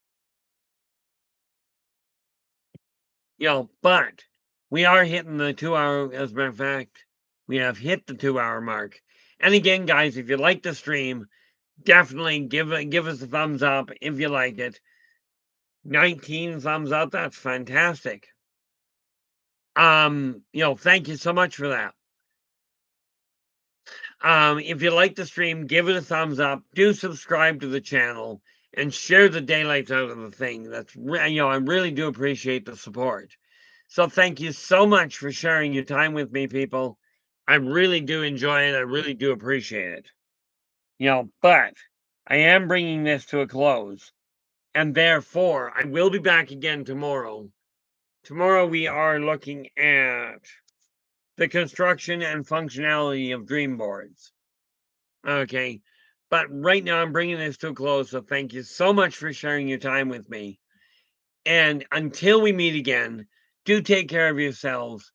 A: But we are hitting the 2 hour, as a matter of fact, we have hit the 2 hour mark. And again, guys, if you like the stream, definitely give us a thumbs up if you like it. 19 thumbs up, that's fantastic. Thank you so much for that. If you like the stream, give it a thumbs up. Do subscribe to the channel and share the daylights out of the thing. I really do appreciate the support. So thank you so much for sharing your time with me, people. I really do enjoy it. I really do appreciate it. But I am bringing this to a close, and therefore I will be back again tomorrow. Tomorrow we are looking at the construction and functionality of dream boards. Okay. But right now, I'm bringing this to a close. So thank you so much for sharing your time with me. And until we meet again, do take care of yourselves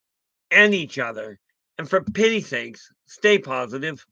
A: and each other. And for pity's sakes, stay positive.